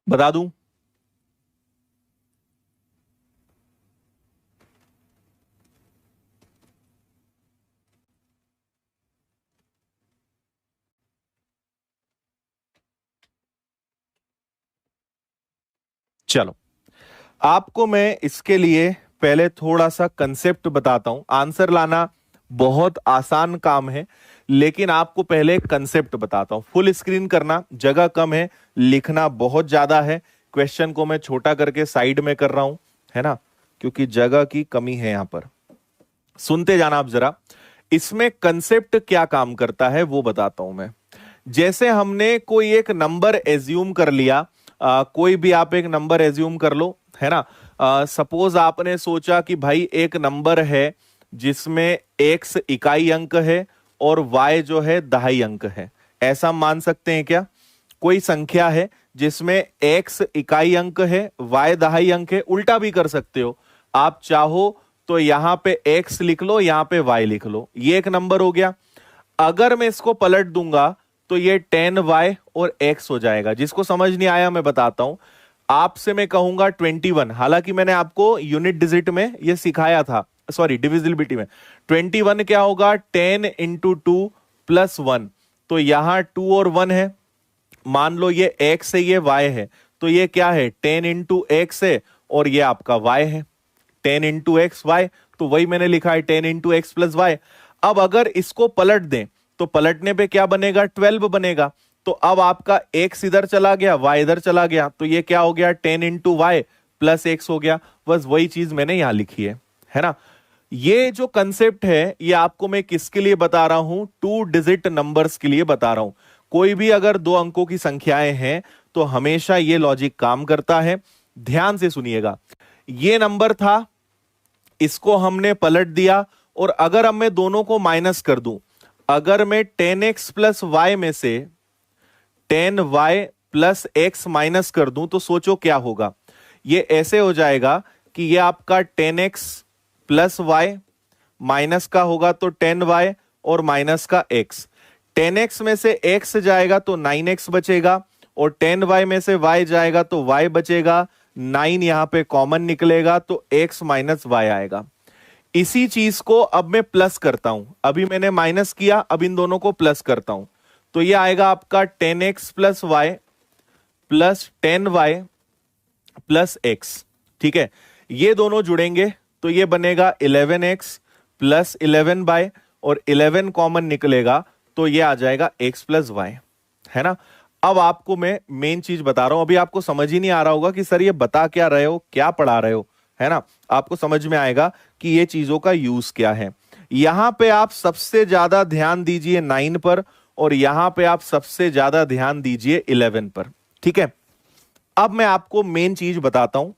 Speaker 1: बता दूं? चलो, आपको मैं इसके लिए पहले थोड़ा सा कंसेप्ट बताता हूं। आंसर लाना बहुत आसान काम है, लेकिन आपको पहले कंसेप्ट बताता हूं। फुल स्क्रीन करना, जगह कम है, लिखना बहुत ज्यादा है। क्वेश्चन को मैं छोटा करके साइड में कर रहा हूं, है ना, क्योंकि जगह की कमी है यहां पर। सुनते जाना आप जरा। इसमें कंसेप्ट क्या काम करता है वो बताता हूं मैं। जैसे हमने कोई एक नंबर एज्यूम कर लिया, कोई भी आप एक नंबर एज्यूम कर लो, है ना। सपोज आपने सोचा कि भाई एक नंबर है जिसमें x इकाई अंक है और y जो है दहाई अंक है। ऐसा मान सकते हैं क्या? कोई संख्या है जिसमें x इकाई अंक है, y दहाई अंक है। उल्टा भी कर सकते हो, आप चाहो तो यहां पे x लिख लो, यहां पे y लिख लो। ये एक नंबर हो गया। अगर मैं इसको पलट दूंगा तो ये 10y और x हो जाएगा। जिसको समझ नहीं आया मैं बताता हूं। आपसे मैं कहूंगा 21, हालांकि मैंने आपको यूनिट डिजिट में ये सिखाया था, सॉरी डिविजिबिलिटी में। 21 क्या होगा? 10 इंटू 2 प्लस 1। तो यहां 2 और 1 है। मान लो ये x है, ये y है, तो ये क्या है? 10 इंटू एक्स है, और ये आपका y है 10 इंटू एक्स वाई। तो वही मैंने लिखा है 10 इंटू एक्स प्लस वाई। अब अगर इसको पलट दें तो पलटने पे क्या बनेगा? 12 बनेगा। तो अब आपका x इधर चला गया, y इधर चला गया, तो ये क्या हो गया? 10 इंटू वाई प्लस एक्स हो गया। बस वही चीज मैंने यहां लिखी है ना। ये जो कंसेप्ट है ये आपको मैं किसके लिए बता रहा हूं? 2 डिजिट नंबर्स के लिए बता रहा हूं। कोई भी अगर 2 अंकों की संख्याएं हैं तो हमेशा ये लॉजिक काम करता है। ध्यान से सुनिएगा। ये नंबर था, इसको हमने पलट दिया, और अगर अब मैं दोनों को माइनस कर दूं, अगर मैं 10x प्लस वाई में से 10y प्लस एक्स माइनस कर दूं तो सोचो क्या होगा। ये ऐसे हो जाएगा कि ये आपका 10x प्लस वाई माइनस का होगा तो 10y और माइनस का x। 10x में से x जाएगा तो 9x बचेगा, और 10y में से y जाएगा तो y बचेगा। 9 यहां पे कॉमन निकलेगा तो x माइनस y आएगा। इसी चीज को अब मैं प्लस करता हूं। अभी मैंने माइनस किया, अब इन दोनों को प्लस करता हूं, तो ये आएगा आपका 10x plus y plus 10y plus x। ठीक है, ये दोनों जुड़ेंगे तो ये बनेगा 11x प्लस 11y, और 11 कॉमन निकलेगा तो ये आ जाएगा x प्लस वाई, है ना। अब आपको मैं मेन चीज बता रहा हूं। अभी आपको समझ ही नहीं आ रहा होगा कि सर ये बता क्या रहे हो, क्या पढ़ा रहे हो, है ना। आपको समझ में आएगा कि ये चीजों का यूज क्या है। यहां पे आप सबसे ज्यादा ध्यान दीजिए 9 पर, और यहां पे आप सबसे ज्यादा ध्यान दीजिए 11 पर। ठीक है, अब मैं आपको मेन चीज बताता हूं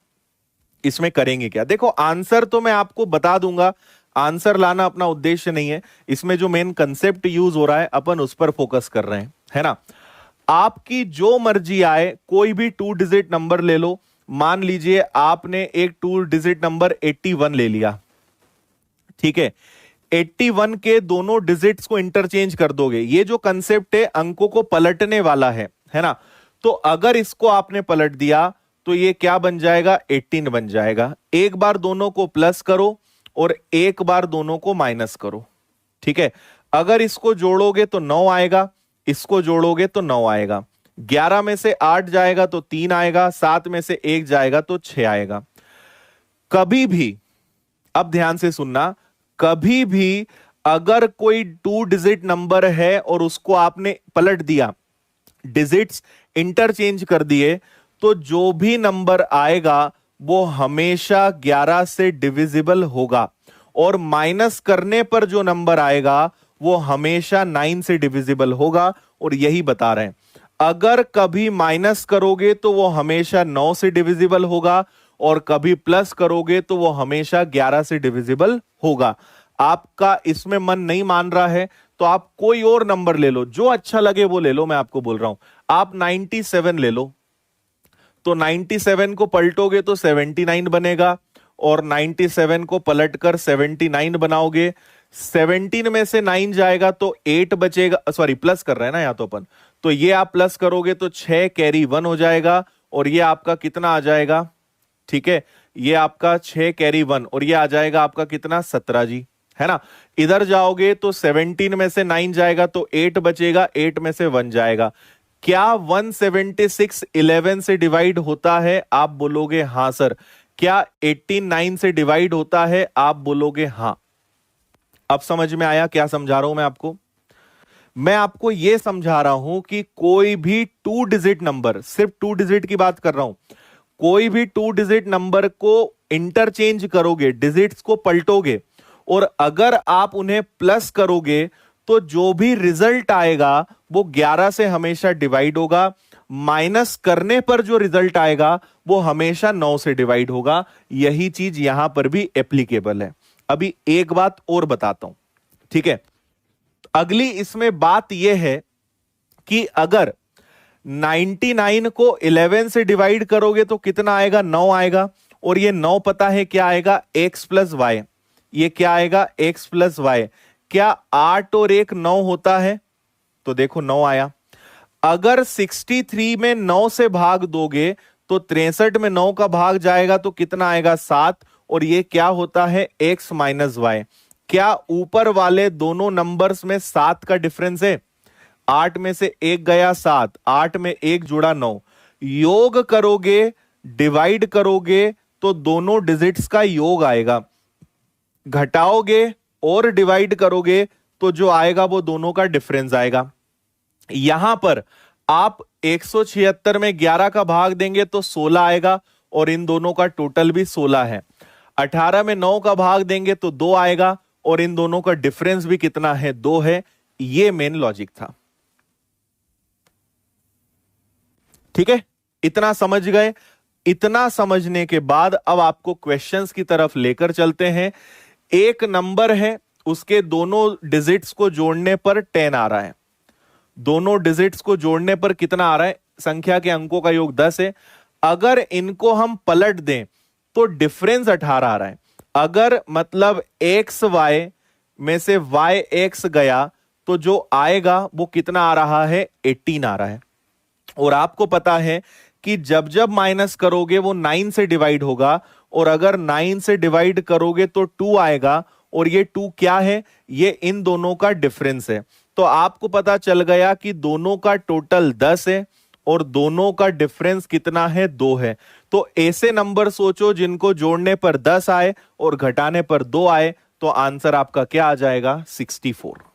Speaker 1: इसमें करेंगे क्या। देखो आंसर तो मैं आपको बता दूंगा, आंसर लाना अपना उद्देश्य नहीं है, इसमें जो मेन कंसेप्ट यूज हो रहा है अपन उस पर फोकस कर रहे हैं, है ना। आपकी जो मर्जी आए, कोई भी 2 डिजिट नंबर ले लो। मान लीजिए आपने एक 2 डिजिट नंबर 81 ले लिया, ठीक है। 81 के दोनों डिजिट्स को इंटरचेंज कर दोगे, ये जो कंसेप्ट है अंकों को पलटने वाला है ना। तो अगर इसको आपने पलट दिया तो ये क्या बन जाएगा, 18 बन जाएगा। एक बार दोनों को प्लस करो और एक बार दोनों को माइनस करो, ठीक है। अगर इसको जोड़ोगे तो 9 आएगा, इसको जोड़ोगे तो 9 आएगा। 11 में से 8 जाएगा तो 3 आएगा, 7 में से 1 जाएगा तो 6 आएगा। कभी भी, अब ध्यान से सुनना, कभी भी अगर कोई 2 डिजिट नंबर है और उसको आपने पलट दिया, डिजिट्स इंटरचेंज कर दिए, तो जो भी नंबर आएगा वो हमेशा 11 से डिविजिबल होगा, और माइनस करने पर जो नंबर आएगा वो हमेशा 9 से डिविजिबल होगा। और यही बता रहे हैं, अगर कभी माइनस करोगे तो वो हमेशा 9 से डिविजिबल होगा, और कभी प्लस करोगे तो वो हमेशा 11 से डिविजिबल होगा। आपका इसमें मन नहीं मान रहा है तो आप कोई और नंबर ले लो, जो अच्छा लगे वो ले लो। मैं आपको बोल रहा हूं, आप 97 ले लो, तो 97 को पलटोगे तो 79 बनेगा, और 97 को पलटकर 79 बनाओगे। 17 में से 9 जाएगा तो 8 बचेगा, सॉरी प्लस कर रहे हैं ना यहाँ तो अपन, तो ये आप प्लस करोगे तो 6 कैरी 1 हो जाएगा, और ये आपका कितना आ जाएगा, ठीक है, ये आपका 6 कैरी 1, और ये आ जाएगा आपका कितना, 17 जी, है ना। इधर जाओगे तो 17 में से 9 जाएगा तो 8 बचेगा, 8 में से 1 जाएगा। क्या 176 11 से डिवाइड होता है, आप बोलोगे हां सर। क्या 18 9 से डिवाइड होता है, आप बोलोगे हां। अब समझ में आया क्या समझा रहा हूं मैं आपको। मैं आपको यह समझा रहा हूं कि कोई भी 2 डिजिट नंबर, सिर्फ 2 डिजिट की बात कर रहा हूं, कोई भी 2 डिजिट नंबर को इंटरचेंज करोगे, डिजिट्स को पलटोगे, और अगर आप उन्हें प्लस करोगे तो जो भी रिजल्ट आएगा वो 11 से हमेशा डिवाइड होगा। माइनस करने पर जो रिजल्ट आएगा वो हमेशा 9 से डिवाइड होगा। यही चीज यहां पर भी एप्लीकेबल है। अभी एक बात और बताता हूं, ठीक है। अगली इसमें बात यह है कि अगर 99 को 11 से डिवाइड करोगे तो कितना आएगा, 9 आएगा, और ये 9 पता है क्या आएगा, x प्लस वाई। ये क्या आएगा, x प्लस वाई। क्या 8 और 1 9 होता है, तो देखो 9 आया। अगर 63 में 9 से भाग दोगे तो 63 में 9 का भाग जाएगा तो कितना आएगा, 7, और ये क्या होता है, x माइनस वाई। क्या ऊपर वाले दोनों नंबर्स में 7 का डिफरेंस है, 8 में से 1 गया 7, 8 में 1 जुड़ा 9। योग करोगे, डिवाइड करोगे तो दोनों डिजिट्स का योग आएगा, घटाओगे और डिवाइड करोगे तो जो आएगा वो दोनों का डिफरेंस आएगा। यहां पर आप 176 में 11 का भाग देंगे तो 16 आएगा, और इन दोनों का टोटल भी 16 है। 18 में 9 का भाग देंगे तो 2 आएगा, और इन दोनों का डिफरेंस भी कितना है, 2 है। ये मेन लॉजिक था, ठीक है। इतना समझ गए। इतना समझने के बाद अब आपको क्वेश्चंस की तरफ लेकर चलते हैं। एक नंबर है, उसके दोनों डिजिट्स को जोड़ने पर 10 आ रहा है। दोनों डिजिट्स को जोड़ने पर कितना आ रहा है, संख्या के अंकों का योग 10 है। अगर इनको हम पलट दें तो डिफरेंस 18 आ रहा है। अगर मतलब एक्स वाई में से वाई एक्स गया तो जो आएगा वो कितना आ रहा है, 18 आ रहा है। और आपको पता है कि जब जब माइनस करोगे वो 9 से डिवाइड होगा, और अगर 9 से डिवाइड करोगे तो 2 आएगा, और ये 2 क्या है, ये इन दोनों का डिफरेंस है। तो आपको पता चल गया कि दोनों का टोटल 10 है और दोनों का डिफरेंस कितना है, 2 है। तो ऐसे नंबर सोचो जिनको जोड़ने पर 10 आए और घटाने पर 2 आए, तो आंसर आपका क्या आ जाएगा, 64।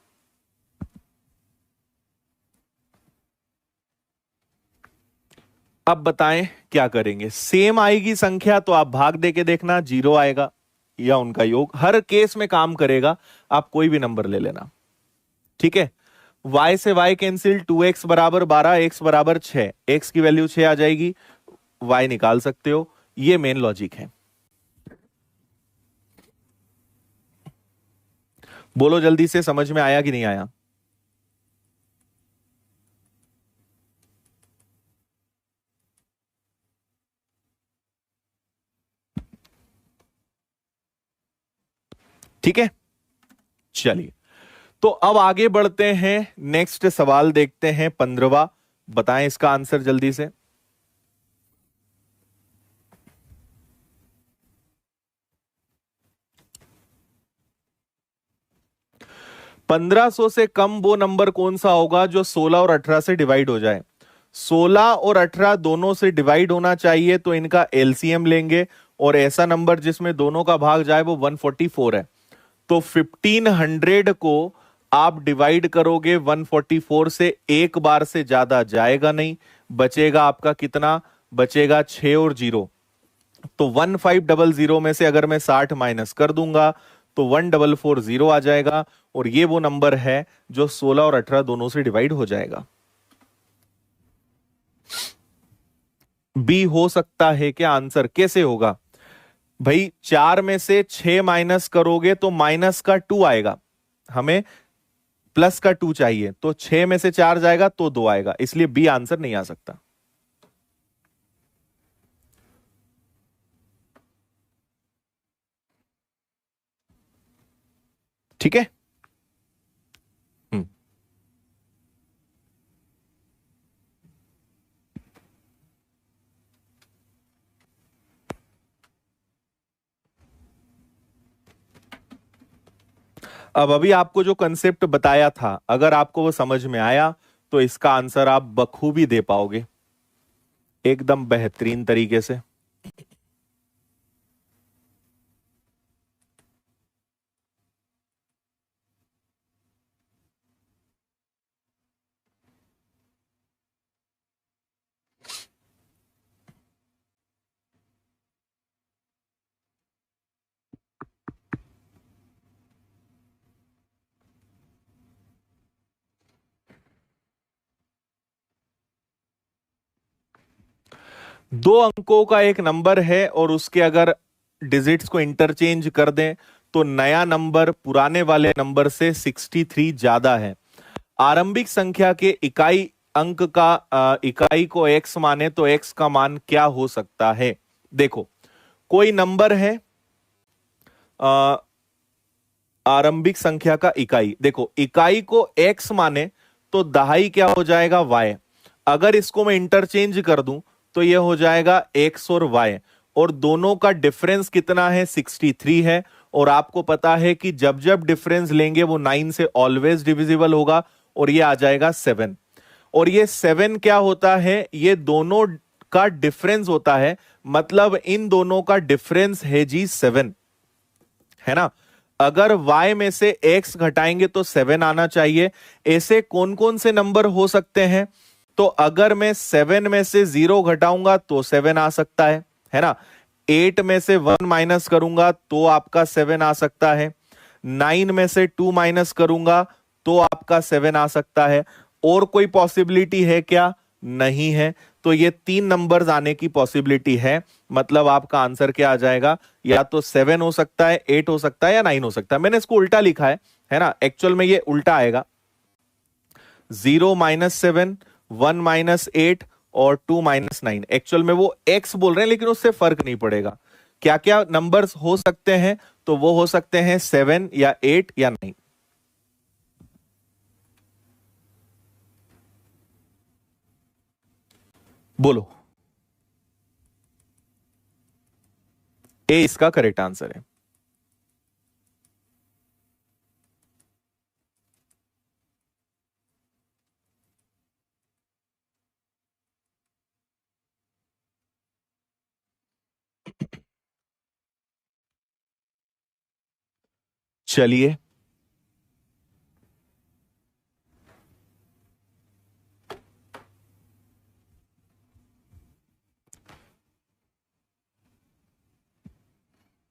Speaker 1: अब बताएं क्या करेंगे। सेम आएगी संख्या तो आप भाग दे के देखना, 0 आएगा या उनका योग। हर केस में काम करेगा, आप कोई भी नंबर ले लेना, ठीक है। y से y कैंसिल, 2x बराबर 12, x बराबर 6, x की वैल्यू 6 आ जाएगी, y निकाल सकते हो। ये मेन लॉजिक है। बोलो जल्दी से, समझ में आया कि नहीं आया? ठीक है, चलिए तो अब आगे बढ़ते हैं, नेक्स्ट सवाल देखते हैं 15वां। बताएं इसका आंसर जल्दी से। 1500 से कम वो नंबर कौन सा होगा जो 16 और 18 से डिवाइड हो जाए? 16 और 18 दोनों से डिवाइड होना चाहिए, तो इनका एलसीएम लेंगे, और ऐसा नंबर जिसमें दोनों का भाग जाए वो 144 है। तो 1500 को आप डिवाइड करोगे 144 से, एक बार से ज्यादा जाएगा नहीं, बचेगा आपका कितना? बचेगा 6 और 0। तो 1500 में से अगर मैं 60 माइनस कर दूंगा तो 1440 आ जाएगा, और ये वो नंबर है जो 16 और 18 दोनों से डिवाइड हो जाएगा। बी हो सकता है क्या आंसर? कैसे होगा भाई? 4 में से 6 माइनस करोगे तो माइनस का 2 आएगा, हमें प्लस का 2 चाहिए, तो 6 में से 4 जाएगा तो 2 आएगा, इसलिए बी आंसर नहीं आ सकता। ठीक है। हम्म। अब अभी आपको जो कंसेप्ट बताया था, अगर आपको वो समझ में आया तो इसका आंसर आप बखूबी दे पाओगे, एकदम बेहतरीन तरीके से। दो अंकों का एक नंबर है और उसके अगर डिजिट्स को इंटरचेंज कर दें तो नया नंबर पुराने वाले नंबर से 63 ज्यादा है। आरंभिक संख्या के इकाई अंक का इकाई को x माने तो x का मान क्या हो सकता है? देखो, कोई नंबर है, अ, आरंभिक संख्या का इकाई, देखो इकाई को x माने तो दहाई क्या हो जाएगा? y। अगर इसको मैं इंटरचेंज कर दूं तो यह हो जाएगा x और y, और दोनों का डिफरेंस कितना है? 63 है। और आपको पता है कि जब जब डिफरेंस लेंगे वो 9 से ऑलवेज डिविजिबल होगा, और ये आ जाएगा 7। और ये 7 क्या होता है? ये दोनों का डिफरेंस होता है, मतलब इन दोनों का डिफरेंस है जी 7, है ना। अगर y में से x घटाएंगे तो 7 आना चाहिए। ऐसे कौन कौन से नंबर हो सकते हैं? तो अगर मैं 7 में से 0 घटाऊंगा तो 7 आ सकता है ना। 8 में से 1 माइनस करूंगा तो आपका 7 आ सकता है। 9 में से 2 माइनस करूंगा तो आपका 7 आ सकता है। और कोई पॉसिबिलिटी है क्या? नहीं है। तो ये 3 नंबर्स आने की पॉसिबिलिटी है, मतलब आपका आंसर क्या आ जाएगा? या तो 7 हो सकता है, 8 हो सकता है, या 9 हो सकता है। मैंने इसको उल्टा लिखा है ना, एक्चुअल में ये उल्टा आएगा। 0-7, 1-8 और 2-9। एक्चुअल में वो x बोल रहे हैं, लेकिन उससे फर्क नहीं पड़ेगा। क्या क्या नंबर्स हो सकते हैं? तो वो हो सकते हैं 7 या 8 या 9। बोलो, ए इसका करेक्ट आंसर है। चलिए,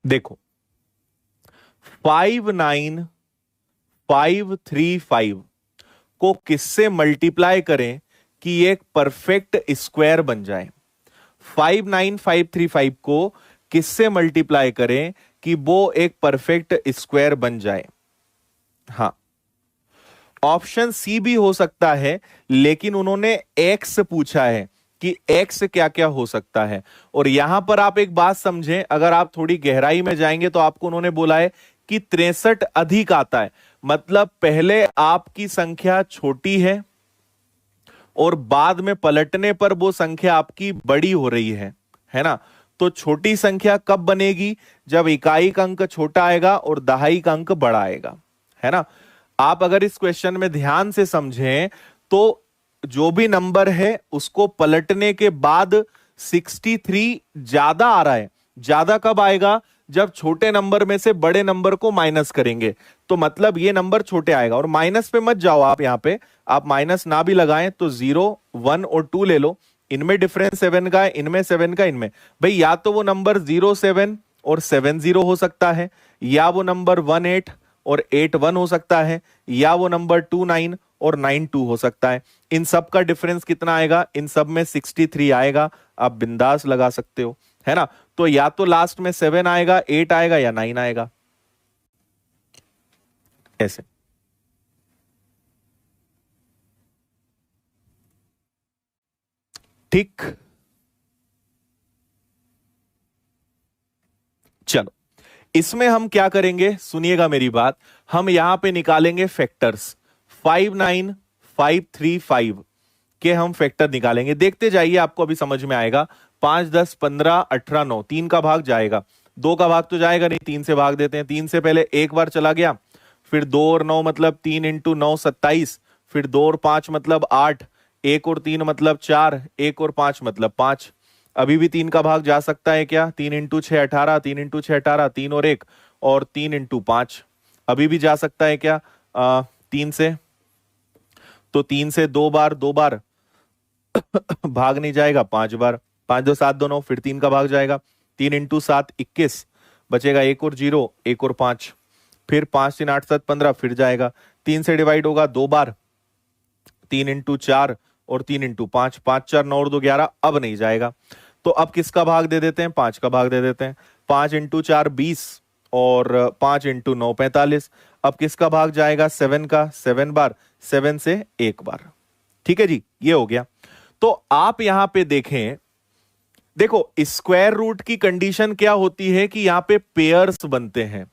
Speaker 1: देखो, 59535 को किससे मल्टीप्लाई करें कि ये एक परफेक्ट स्क्वायर बन जाए। 59535 को किससे मल्टीप्लाई करें कि वो एक परफेक्ट स्क्वायर बन जाए। हां, ऑप्शन सी भी हो सकता है, लेकिन उन्होंने एक्स पूछा है कि एक्स क्या क्या हो सकता है। और यहां पर आप एक बात समझें, अगर आप थोड़ी गहराई में जाएंगे तो आपको उन्होंने बोला है कि 63 अधिक आता है, मतलब पहले आपकी संख्या छोटी है और बाद में पलटने पर वो संख्या आपकी बड़ी हो रही है ना। तो छोटी संख्या कब बनेगी, जब इकाई का अंक छोटा आएगा और दहाई का अंक बड़ा आएगा, है ना। आप अगर इस क्वेश्चन में ध्यान से समझें तो जो भी नंबर है उसको पलटने के बाद 63 ज्यादा आ रहा है। ज्यादा कब आएगा, जब छोटे नंबर में से बड़े नंबर को माइनस करेंगे, तो मतलब ये नंबर छोटे आएगा। और माइनस पे मत जाओ आप, यहां पे आप माइनस ना भी लगाएं तो 0, 1 और 2 ले लो। इनमें डिफरेंस 7 का है, इनमें 7 का, इनमें भाई या तो वो नंबर 07 और 70 हो सकता है, या वो नंबर 18 और 81 हो सकता है, या वो नंबर 29 और 92 हो सकता है। इन सब का डिफरेंस कितना आएगा, इन सब में 63 आएगा। आप बिंदास लगा सकते हो, है ना। तो या तो लास्ट में 7 आएगा, 8 आएगा या 9 आएगा, ऐसे। ठीक, चलो इसमें हम क्या करेंगे, सुनिएगा मेरी बात। हम यहां पे निकालेंगे फैक्टर्स। 59535 के हम फैक्टर निकालेंगे, देखते जाइए, आपको अभी समझ में आएगा। 5, 10, 15, 18, 9, 3 का भाग जाएगा, 2 का भाग तो जाएगा नहीं, 3 से भाग देते हैं। 3 से पहले एक बार चला गया, फिर 2 और 9 मतलब 3 इंटू 9 27, फिर 2 और 5 मतलब 8, 1 और 3 मतलब 4, 1 और 5 मतलब 5। अभी भी 3 का भाग जा सकता है क्या, 3 इंटू 6 18, 3 इंटू 6 18, 3 और 1 और 3 इंटू 5 अभी भी जा सकता है क्या, 3 से। तो 3 से 2 बार, 2 बार भाग नहीं जाएगा, 5 बार। 5 2 7 2 9, फिर 3 का भाग जाएगा, 3 इंटू 7 21, बचेगा 1 और 0, 1 और 5, फिर 5 3 8 7 15, फिर जाएगा। 3 से डिवाइड होगा 2 बार, 3 इंटू 4 और 3 इंटू 5, 5 4 9 और 2 11, अब नहीं जाएगा। तो अब किसका भाग दे देते हैं, 5 का भाग दे देते हैं। 5 इंटू 4 20 और 5 इंटू 9 45। अब किसका भाग जाएगा, 7 का, 7 बार, 7 से 1 बार। ठीक है जी, ये हो गया। तो आप यहां पे देखें, देखो स्क्वायर रूट की कंडीशन क्या होती है कि यहां पे पेयर्स बनते हैं।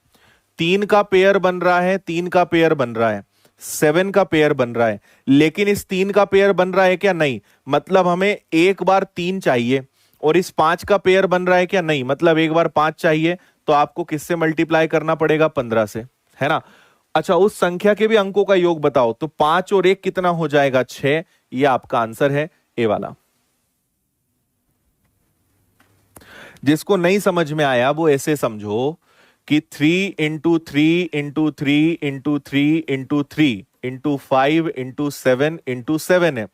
Speaker 1: 3 का पेयर बन रहा है, 3 का पेयर बन रहा है, 7 का पेयर बन रहा है। लेकिन इस 3 का पेयर बन रहा है क्या, नहीं, मतलब हमें एक बार 3 चाहिए। और इस 5 का पेयर बन रहा है क्या, नहीं, मतलब एक बार 5 चाहिए। तो आपको किससे मल्टीप्लाई करना पड़ेगा, 15 से, है ना। अच्छा, उस संख्या के भी अंकों का योग बताओ, तो 5 और 1 कितना हो जाएगा, 6। ये आपका आंसर है, ए वाला। जिसको नहीं समझ में आया वो ऐसे समझो कि 3 into 3 into 3 into 3 into 3 into 5 into 7 into 7 है।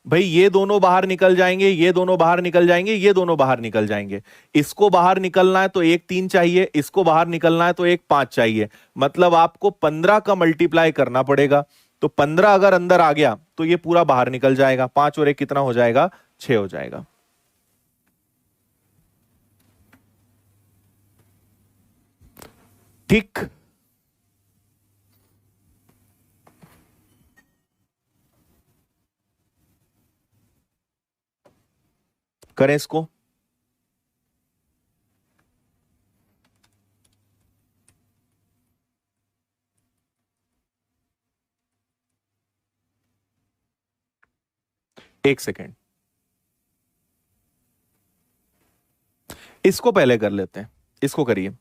Speaker 1: भाई ये दोनों बाहर निकल जाएंगे, ये दोनों बाहर निकल जाएंगे, ये दोनों बाहर निकल जाएंगे। इसको बाहर निकलना है तो एक 3 चाहिए, इसको बाहर निकलना है तो एक 5 चाहिए। मतलब आपको 15 का मल्टीप्लाई करना पड़ेगा। तो 15 अगर अंदर आ गया तो ये पूरा बाहर निकल जाएगा। 5 और 1 कितना हो जाएगा, 6 हो जाएगा। ठीक, करें इसको। एक सेकेंड, इसको पहले कर लेते हैं, इसको करिए।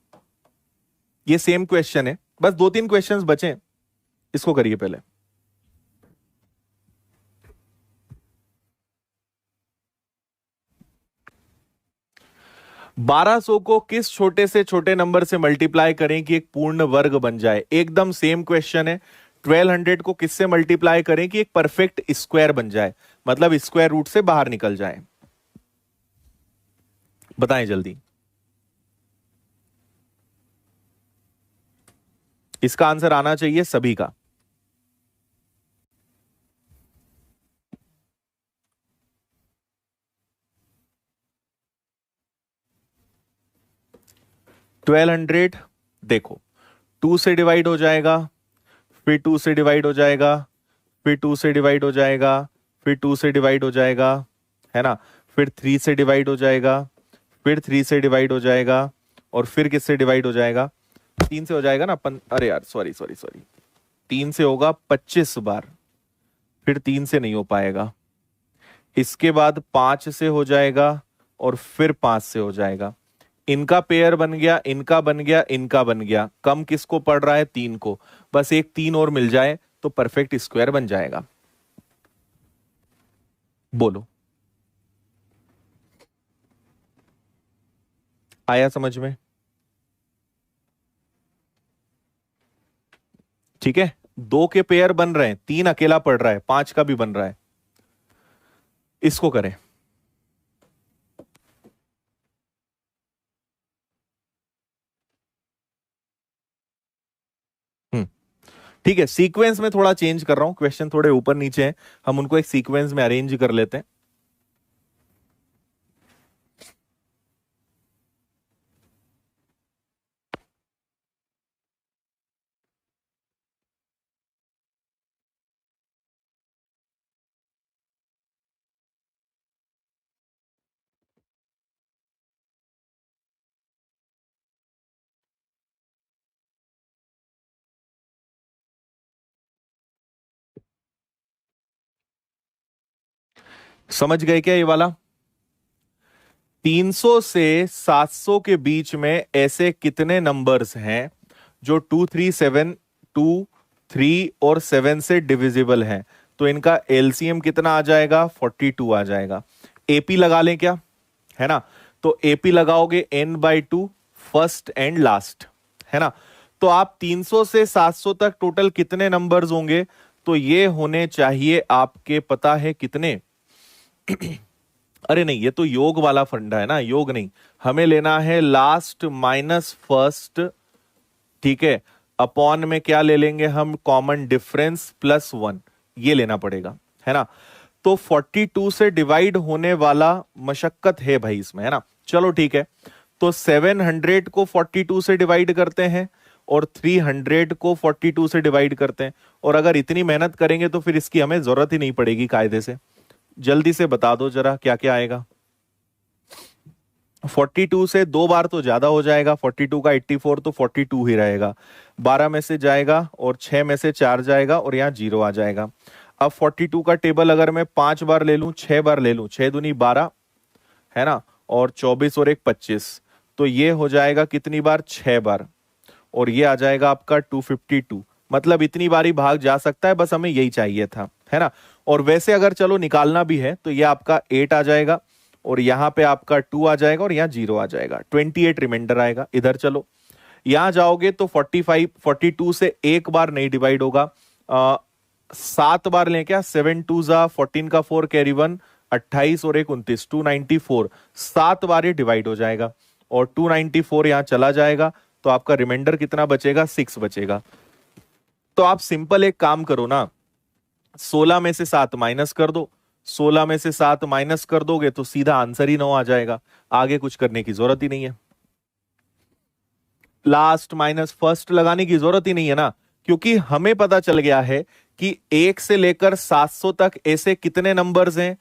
Speaker 1: ये सेम क्वेश्चन है, बस 2-3 क्वेश्चंस बचे, इसको करिए पहले। 1200 को किस छोटे से छोटे नंबर से मल्टीप्लाई करें कि एक पूर्ण वर्ग बन जाए। एकदम सेम क्वेश्चन है। 1200 को किससे मल्टीप्लाई करें कि एक परफेक्ट स्क्वायर बन जाए, मतलब स्क्वायर रूट से बाहर निकल जाए। बताएं जल्दी। इसका आंसर आना चाहिए सभी का। 1200 देखो 2 से डिवाइड हो जाएगा, फिर 2 से डिवाइड हो जाएगा, फिर 2 से डिवाइड हो जाएगा, फिर 2 से डिवाइड हो जाएगा, है ना, फिर 3 से डिवाइड हो जाएगा, फिर 3 से डिवाइड हो जाएगा, और फिर किससे डिवाइड हो जाएगा, 3 से हो जाएगा ना अरे यार सॉरी सॉरी सॉरी, 3 से होगा 25 बार, फिर 3 से नहीं हो पाएगा, इसके बाद 5 से हो जाएगा, और फिर 5 से हो जाएगा। इनका पेयर बन गया, इनका बन गया, इनका बन गया, कम किसको पड़ रहा है, 3 को, बस एक 3 और मिल जाए तो परफेक्ट स्क्वायर बन जाएगा। बोलो आया समझ में? ठीक है, 2 के पेयर बन रहे हैं, 3 अकेला पड़ रहा है, 5 का भी बन रहा है, इसको करें। हम्म ठीक है, सीक्वेंस में थोड़ा चेंज कर रहा हूं, क्वेश्चन थोड़े ऊपर नीचे हैं, हम उनको एक सीक्वेंस में अरेंज कर लेते हैं। समझ गए क्या ये वाला? 300 से 700 के बीच में ऐसे कितने नंबर्स हैं जो 2, 3, 7, 2, 3 और 7 से डिविजिबल हैं? तो इनका एलसीएम कितना आ जाएगा, 42 आ जाएगा। एपी लगा लें क्या, है ना, तो एपी लगाओगे n/2 फर्स्ट एंड लास्ट, है ना, तो आप 300 से 700 तक टोटल कितने नंबर्स होंगे, तो ये होने चाहिए आपके, पता है कितने? अरे नहीं, ये तो योग वाला फंडा है ना, योग नहीं, हमें लेना है लास्ट माइनस फर्स्ट, ठीक है, अपॉन में क्या ले लेंगे हम, कॉमन डिफरेंस प्लस 1, ये लेना पड़ेगा, है ना। तो 42 से डिवाइड होने वाला मशक्कत है भाई इसमें, है ना। चलो ठीक है, तो 700 को 42 से डिवाइड करते हैं, और 300 को 42 से डिवाइड करते हैं, और अगर इतनी मेहनत करेंगे तो फिर इसकी हमें जरूरत ही नहीं पड़ेगी कायदे से। जल्दी से बता दो जरा क्या क्या आएगा। 42 से 2 बार तो ज्यादा हो जाएगा, 42 का 84, तो 42 ही रहेगा, 12 में से जाएगा और 6 में से 4 जाएगा और यहाँ 0 आ जाएगा। अब 42 का टेबल अगर मैं 5 बार ले लूं, 6 बार ले लूं, 6 दूनी 12, है ना, और 24 और एक 25, तो ये हो जाएगा कितनी बार, 6 बार, और ये आ जाएगा आपका 252। मतलब इतनी बारी भाग जा सकता है, बस हमें यही चाहिए था, है ना। और वैसे अगर चलो निकालना भी है तो ये आपका 8 आ जाएगा, और यहां पे आपका 2 आ जाएगा, और यहां 0 आ जाएगा, 28 रिमाइंडर आएगा। इधर चलो, यहां जाओगे तो 45, 42 से एक बार नहीं डिवाइड होगा, 7 बार लें क्या, 7 2 14 का 4 कैरी 1, 28 और एक 29, 294, 7 बार ये डिवाइड हो जाएगा, और 294 यहां चला जाएगा, तो आपका रिमाइंडर कितना बचेगा, 6 बचेगा। तो आप सिंपल एक काम करो ना, 16 में से 7 माइनस कर दो, 16 में से 7 माइनस कर दोगे तो सीधा आंसर ही 9 आ जाएगा, आगे कुछ करने की जरूरत ही नहीं है, लास्ट माइनस फर्स्ट लगाने की जरूरत ही नहीं है ना, क्योंकि हमें पता चल गया है कि 1 से लेकर 700 तक ऐसे कितने नंबर्स हैं,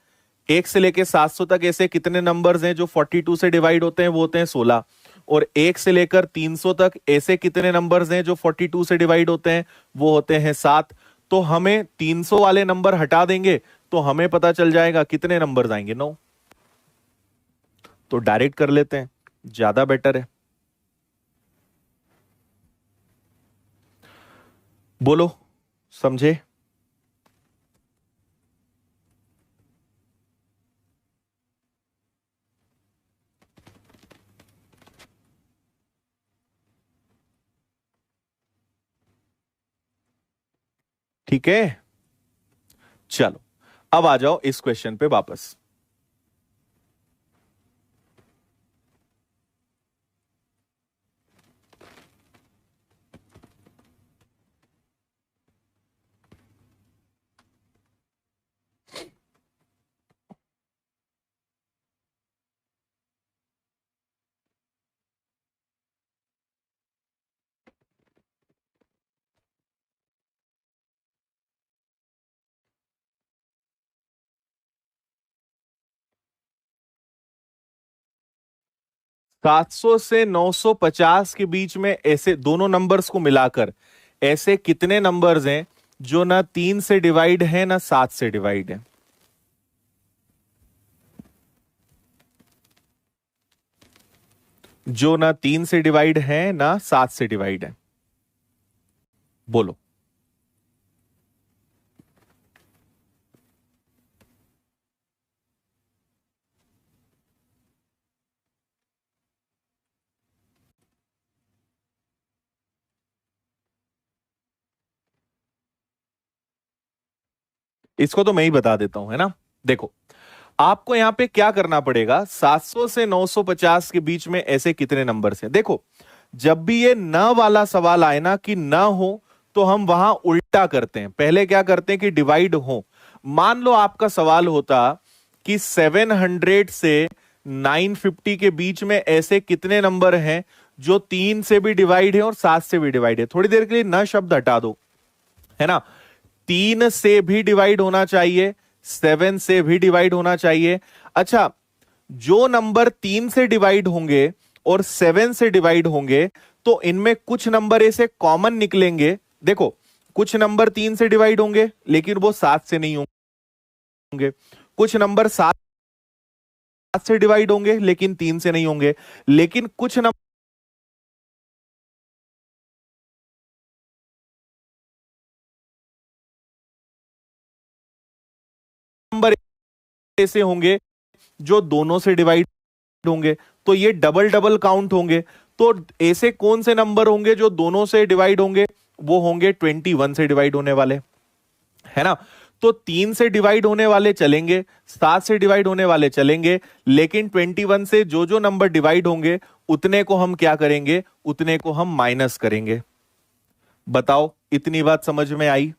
Speaker 1: 1 से लेकर 700 तक ऐसे कितने नंबर्स हैं जो 42 से डिवाइड होते हैं, वो होते हैं 16, और 1 से लेकर 300 तक ऐसे कितने नंबर्स हैं जो 42 से डिवाइड होते हैं, वो होते हैं 7। तो हमें 300 वाले नंबर हटा देंगे तो हमें पता चल जाएगा कितने नंबर्स आएंगे, 9। तो डायरेक्ट कर लेते हैं, ज्यादा बेटर है। बोलो, समझे? ठीक है, चलो अब आ जाओ इस क्वेश्चन पे वापस। 700 से 950 के बीच में ऐसे दोनों नंबर्स को मिलाकर ऐसे कितने नंबर्स हैं जो ना 3 से डिवाइड है ना 7 से डिवाइड है? जो ना 3 से डिवाइड है ना 7 से डिवाइड है, बोलो। इसको तो मैं ही बता देता हूं, है ना। देखो, आपको यहां पे क्या करना पड़ेगा, 700 से 950 के बीच में ऐसे कितने नंबर्स हैं। देखो, जब भी ये न वाला सवाल आए ना कि न हो, तो हम वहां उल्टा करते हैं। पहले क्या करते हैं कि डिवाइड हो। मान लो आपका सवाल होता कि 700 से 950 के बीच में ऐसे कितने नंबर हैं जो 3 से भी डिवाइड है और 7 से भी डिवाइड है। थोड़ी देर के लिए न शब्द हटा दो, है ना। 3 से भी डिवाइड होना चाहिए, 7 से भी डिवाइड होना चाहिए। अच्छा, जो नंबर 3 से डिवाइड होंगे और 7 से डिवाइड होंगे, तो इनमें कुछ नंबर ऐसे कॉमन निकलेंगे। देखो, कुछ नंबर 3 से डिवाइड होंगे लेकिन वो 7 से नहीं होंगे। कुछ नंबर 7 से डिवाइड होंगे लेकिन 3 से नहीं होंगे। लेकिन कुछ नंबर ऐसे होंगे जो दोनों से डिवाइड होंगे, तो ये डबल डबल काउंट होंगे। तो ऐसे कौन से नंबर होंगे जो दोनों से डिवाइड होंगे? वो होंगे 21 से डिवाइड होने वाले, है ना। तो 3 से डिवाइड होने वाले चलेंगे, 7 से डिवाइड होने वाले चलेंगे, लेकिन 21 से जो जो नंबर डिवाइड होंगे उतने को हम क्या करेंगे, उतने को हम माइनस करेंगे। बताओ, इतनी बात समझ में आई?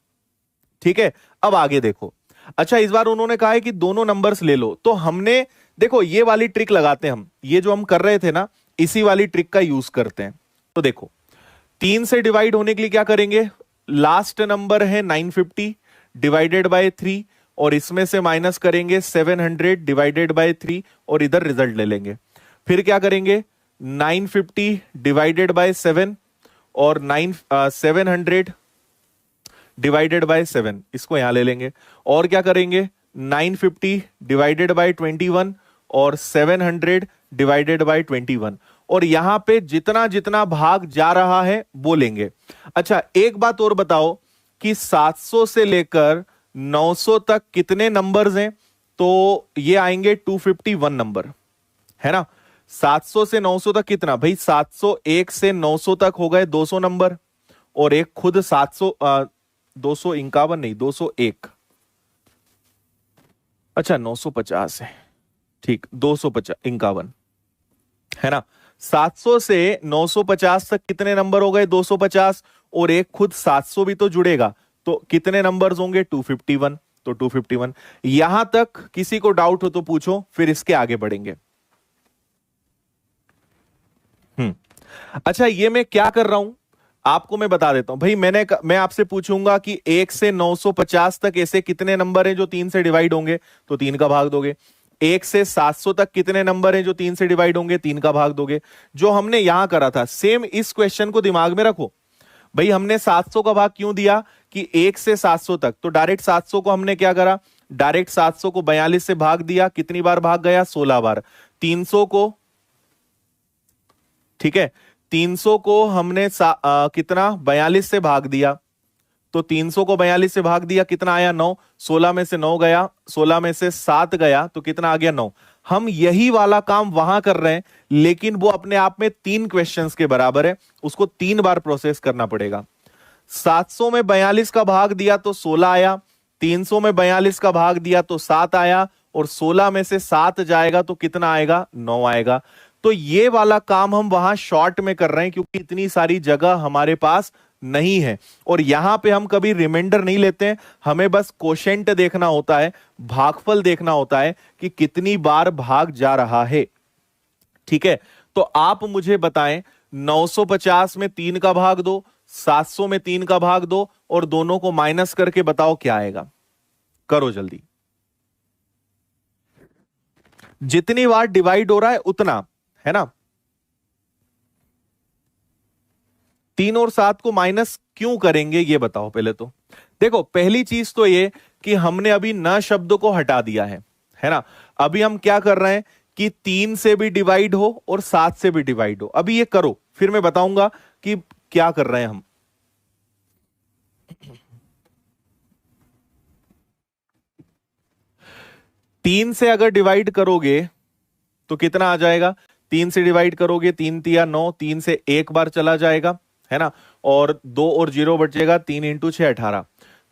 Speaker 1: ठीक है, अब आगे देखो। अच्छा, इस बार उन्होंने कहा है कि दोनों नंबर्स ले लो, तो हमने देखो ये वाली ट्रिक लगाते हैं हम, ये जो हम कर रहे थे ना, इसी वाली ट्रिक का यूज करते हैं। तो देखो, 3 से डिवाइड होने के लिए क्या करेंगे, लास्ट नंबर है 950 डिवाइडेड बाय 3, और इसमें से माइनस करेंगे 700 डिवाइडेड बाय 3, और इधर रिजल्ट ले लेंगे। फिर क्या करेंगे, 950 डिवाइडेड बाय 7 और 700 डिवाइडेड बाय 7, इसको यहां ले लेंगे। और क्या करेंगे, 950 डिवाइडेड बाय 21 और 700 डिवाइडेड बाय 21, और यहां पे जितना जितना भाग जा रहा है वो लेंगे। अच्छा, एक बात और बताओ कि 700 से लेकर 900 तक कितने नंबर्स हैं? तो ये आएंगे 251 नंबर, है ना। 700 से 900 तक कितना भाई, 701 से 900 तक हो गए 200 नंबर, और एक खुद 251 नहीं, 201, अच्छा 950 है, ठीक, 251, है ना। 700 से 950 तक कितने नंबर हो गए, 250, और एक खुद 700 भी तो जुड़ेगा, तो कितने नंबर्स होंगे, 251। तो 251, यहां तक किसी को डाउट हो तो पूछो, फिर इसके आगे बढ़ेंगे। अच्छा, ये मैं क्या कर रहा हूं आपको मैं बता देता हूं भाई। मैं आपसे पूछूंगा कि 1 से 950 तक ऐसे कितने नंबर हैं जो 3 से डिवाइड होंगे, तो 3 का भाग दोगे। 1 से 700 तक कितने नंबर हैं जो 3 से डिवाइड होंगे, 3 का भाग दोगे। जो हमने यहां करा था, सेम इस क्वेश्चन को दिमाग में रखो भाई। हमने 700 का भाग क्यों दिया कि 1 से 700 तक, तो डायरेक्ट 700 को हमने क्या करा, डायरेक्ट 700 को 42 से भाग दिया। कितनी बार भाग गया, 16 बार। 300 को, ठीक है, 300 को हमने कितना, 42 से भाग दिया। तो 300 को 42 से भाग दिया, कितना आया, 9। 16 में से 9 गया, 16 में से 7 गया, तो कितना आ गया, 9। हम यही वाला काम वहां कर रहे हैं, लेकिन वो अपने आप में 3 क्वेश्चंस के बराबर है, उसको 3 बार प्रोसेस करना पड़ेगा। 700 में 42 का भाग दिया तो 16 आया, 300 में 42 का भाग दिया तो 7 आया, और 16 में से 7 जाएगा तो कितना आएगा, 9 आएगा। तो ये वाला काम हम वहां शॉर्ट में कर रहे हैं, क्योंकि इतनी सारी जगह हमारे पास नहीं है, और यहां पे हम कभी रिमाइंडर नहीं लेते हैं। हमें बस कोशेंट देखना होता है, भागफल देखना होता है कि कितनी बार भाग जा रहा है। ठीक है, तो आप मुझे बताएं, 950 में 3 का भाग दो, 700 में 3 का भाग दो, और दोनों को माइनस करके बताओ क्या आएगा। करो जल्दी। जितनी बार डिवाइड हो रहा है उतना, है ना। 3 और 7 को माइनस क्यों करेंगे ये बताओ पहले तो। देखो पहली चीज तो ये कि हमने अभी न शब्द को हटा दिया है ना। अभी हम क्या कर रहे हैं कि 3 से भी डिवाइड हो और 7 से भी डिवाइड हो। अभी ये करो फिर मैं बताऊंगा कि क्या कर रहे हैं हम। 3 से अगर डिवाइड करोगे तो कितना आ जाएगा। 3 से डिवाइड करोगे 3 तिया 9, 3 से एक बार चला जाएगा है ना, और 2 और 0 बचेगा, 3 इंटू 6 18।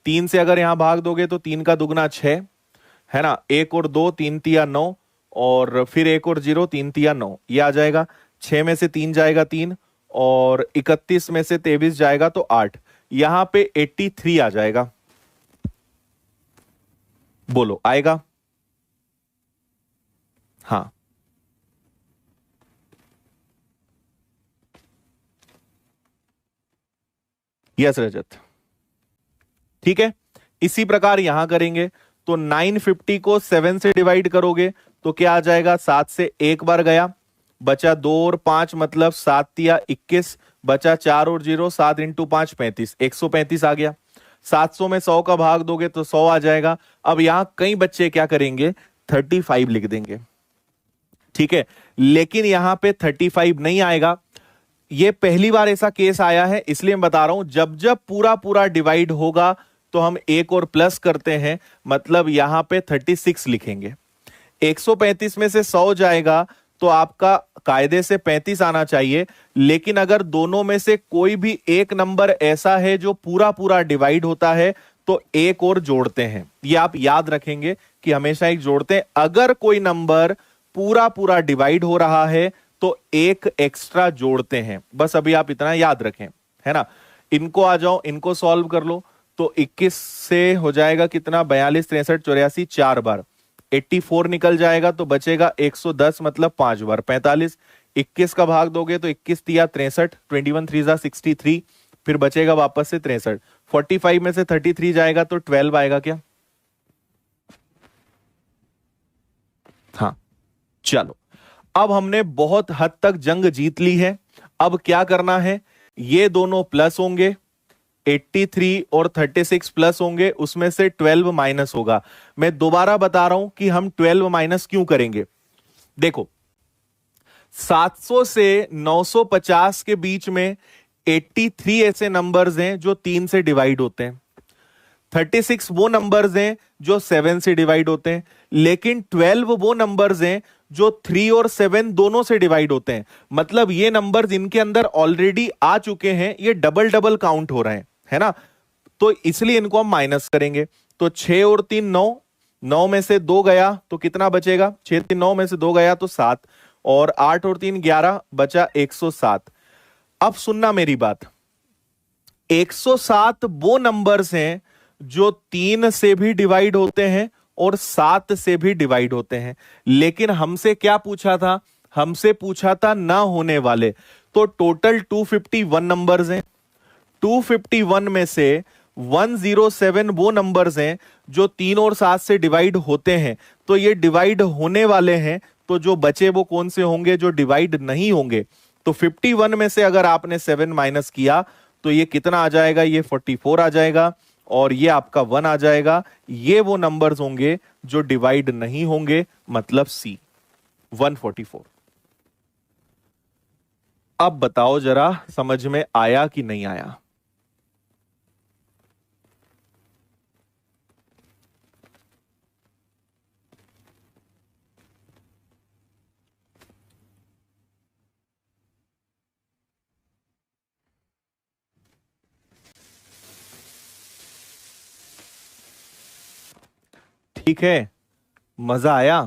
Speaker 1: 3 से अगर यहां भाग दोगे तो 3 का दुगना 6 है ना, 1 और 2 3 तिया 9, और फिर 1 और 0 3 तिया 9, ये आ जाएगा। 6 में से 3 जाएगा 3, और 31 में से 23 जाएगा तो 8। यहां पे 83 आ जाएगा। बोलो आएगा। हाँ यस रजत, ठीक है। इसी प्रकार यहां करेंगे तो 950 को 7 से डिवाइड करोगे तो क्या आ जाएगा। 7 से एक बार गया, बचा 2 और 5 मतलब 7 तिया 21, बचा 4 और 0, 7 इंटू 5 35, 135 आ गया। 700 में 100 का भाग दोगे तो 100 आ जाएगा। अब यहां कई बच्चे क्या करेंगे 35 लिख देंगे, ठीक है, लेकिन यहां पे 35 नहीं आएगा। ये पहली बार ऐसा केस आया है इसलिए मैं बता रहा हूं, जब जब पूरा पूरा डिवाइड होगा तो हम एक और प्लस करते हैं, मतलब यहां पे 36 लिखेंगे। 135 में से 100 जाएगा तो आपका कायदे से 35 आना चाहिए, लेकिन अगर दोनों में से कोई भी एक नंबर ऐसा है जो पूरा पूरा डिवाइड होता है तो एक और जोड़ते हैं। ये आप याद रखेंगे कि हमेशा एक जोड़ते हैं। अगर कोई नंबर पूरा पूरा डिवाइड हो रहा है तो एक एक्स्ट्रा जोड़ते हैं, बस अभी आप इतना याद रखें, है ना। इनको आ जाओ, इनको सॉल्व कर लो तो 21 से हो जाएगा कितना 42 63 84, 4 बार 84 निकल जाएगा तो बचेगा 110 मतलब 5 बार 45। 21 का भाग दोगे तो 21 तिया 63, 21 3 जा 63, फिर बचेगा वापस से 63। 45 में से 33 जाएगा तो 12 आएगा क्या। हाँ चलो, अब हमने बहुत हद तक जंग जीत ली है। अब क्या करना है, ये दोनों प्लस होंगे, 83 और 36 प्लस होंगे, उसमें से 12 माइनस होगा। मैं दोबारा बता रहा हूं कि हम 12 माइनस क्यों करेंगे। देखो 700 से 950 के बीच में 83 ऐसे नंबर्स हैं जो 3 से डिवाइड होते हैं, 36 वो नंबर्स हैं जो 7 से डिवाइड होते हैं, लेकिन 12 वो नंबर्स हैं जो 3 और 7 दोनों से डिवाइड होते हैं। मतलब ये नंबर्स इनके अंदर ऑलरेडी आ चुके हैं, ये डबल डबल काउंट हो रहे हैं, है ना। तो इसलिए इनको हम माइनस करेंगे। तो 6 और 3 9, 9 में से 2 गया तो कितना बचेगा, 6 3 9 में से 2 गया तो 7, और 8 और 3 11, बचा 107। अब सुनना मेरी बात, 107 वो नंबर्स हैं जो 3 से भी डिवाइड होते हैं और 7 से भी डिवाइड होते हैं, लेकिन हमसे क्या पूछा था, हमसे पूछा था ना होने वाले। तो टोटल 251 नंबर्स हैं, 251 में से 107 वो नंबर्स हैं जो 3 और 7 से डिवाइड होते हैं, तो ये डिवाइड होने वाले हैं। तो जो बचे वो कौन से होंगे, जो डिवाइड नहीं होंगे। तो 51 में से अगर आपने 7 माइनस किया तो ये कितना आ जाएगा, ये 44 आ जाएगा, और ये आपका 1 आ जाएगा। ये वो नंबर्स होंगे जो डिवाइड नहीं होंगे, मतलब सी 144। अब बताओ जरा समझ में आया कि नहीं आया। ठीक है, मजा आया।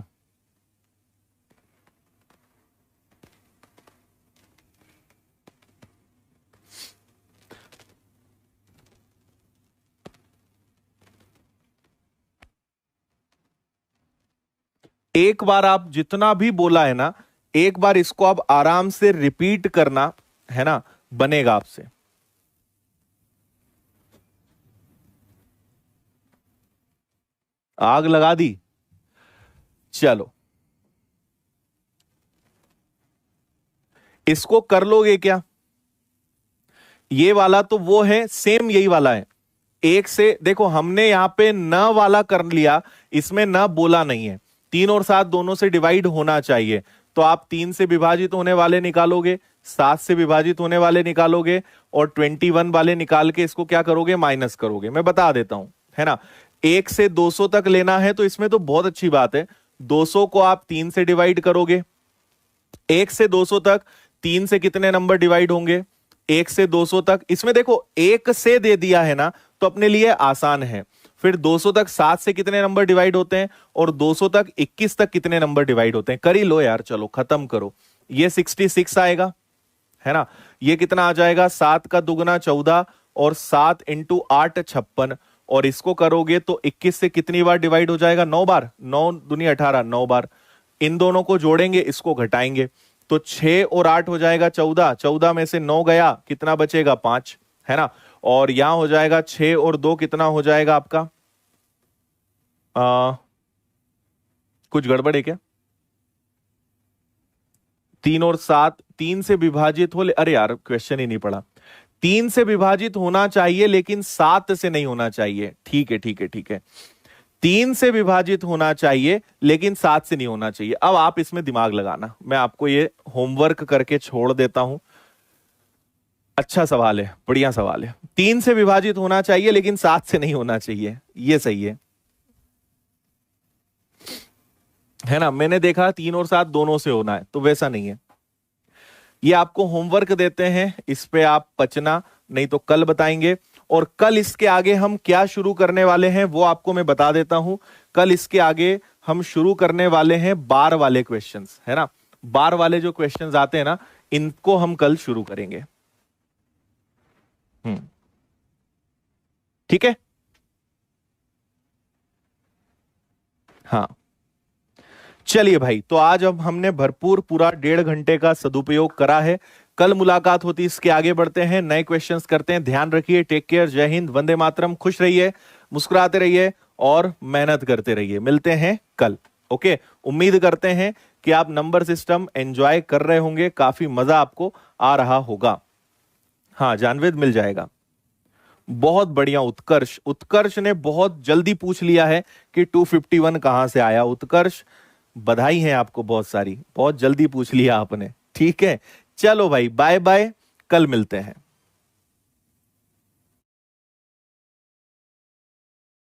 Speaker 1: एक बार आप जितना भी बोला है ना, एक बार इसको आप आराम से रिपीट करना, है ना, बनेगा आपसे। आग लगा दी। चलो इसको कर लोगे क्या, ये वाला तो वो है, सेम यही वाला है। एक से देखो हमने यहां पे न वाला कर लिया, इसमें न बोला नहीं है। 3 और 7 दोनों से डिवाइड होना चाहिए, तो आप 3 से विभाजित होने वाले निकालोगे, 7 से विभाजित होने वाले निकालोगे, और 21 वाले निकाल के इसको क्या करोगे, माइनस करोगे। मैं बता देता हूं, है ना। 1 से 200 तक लेना है तो इसमें तो बहुत अच्छी बात है। 200 को आप 3 से डिवाइड करोगे, 1 से 200 तक 3 से कितने नंबर डिवाइड होंगे, 1 से 200 तक। इसमें देखो 1 से दे दिया है ना, तो अपने लिए आसान है। फिर 200 तक 7 से कितने नंबर डिवाइड होते हैं, और 200 तक 21 तक कितने नंबर डिवाइड होते हैं, कर ही लो यार, चलो खत्म करो। ये 66 आएगा, है ना। ये कितना आ जाएगा, 7 का दुगना 14, और 7 इंटू 8 56, और इसको करोगे तो 21 से कितनी बार डिवाइड हो जाएगा, 9 बार। 9 दूनी 18, 9 बार। इन दोनों को जोड़ेंगे, इसको घटाएंगे, तो 6 और 8 हो जाएगा 14। 14 में से 9 गया, कितना बचेगा, 5, है ना। और यहां हो जाएगा 6 और 2 कितना हो जाएगा आपका, कुछ गड़बड़ है क्या, 3 और 7, 3 से विभाजित हो, अरे यार क्वेश्चन ही नहीं पढ़ा। 3 से विभाजित होना चाहिए लेकिन 7 से नहीं होना चाहिए। ठीक है ठीक है ठीक है, 3 से विभाजित होना चाहिए लेकिन 7 से नहीं होना चाहिए। अब आप इसमें दिमाग लगाना, मैं आपको ये होमवर्क करके छोड़ देता हूं। अच्छा सवाल है, बढ़िया सवाल है। 3 से विभाजित होना चाहिए लेकिन 7 से नहीं होना चाहिए, ये सही है ना। मैंने देखा 3 और 7 दोनों से होना है, तो वैसा नहीं है। ये आपको होमवर्क देते हैं, इस पे आप पचना, नहीं तो कल बताएंगे। और कल इसके आगे हम क्या शुरू करने वाले हैं वो आपको मैं बता देता हूं। कल इसके आगे हम शुरू करने वाले हैं बार वाले क्वेश्चंस, है ना। बार वाले जो क्वेश्चंस आते हैं ना, इनको हम कल शुरू करेंगे। ठीक है, हाँ। चलिए भाई, तो आज अब हमने भरपूर पूरा 1.5 घंटे का सदुपयोग करा है। कल मुलाकात होती, इसके आगे बढ़ते हैं, नए क्वेश्चंस करते हैं। ध्यान रखिए, टेक केयर, जय हिंद, वंदे मातरम। खुश रहिए, मुस्कुराते रहिए और मेहनत करते रहिए। मिलते हैं कल, ओके। उम्मीद करते हैं कि आप नंबर सिस्टम एंजॉय कर रहे होंगे, काफी मजा आपको आ रहा होगा। हाँ, जानवेद मिल जाएगा, बहुत बढ़िया। उत्कर्ष, उत्कर्ष ने बहुत जल्दी पूछ लिया है कि 251 कहां से आया। उत्कर्ष, बधाई है आपको बहुत सारी, बहुत जल्दी पूछ लिया आपने। ठीक है, चलो भाई, बाय बाय, कल मिलते हैं।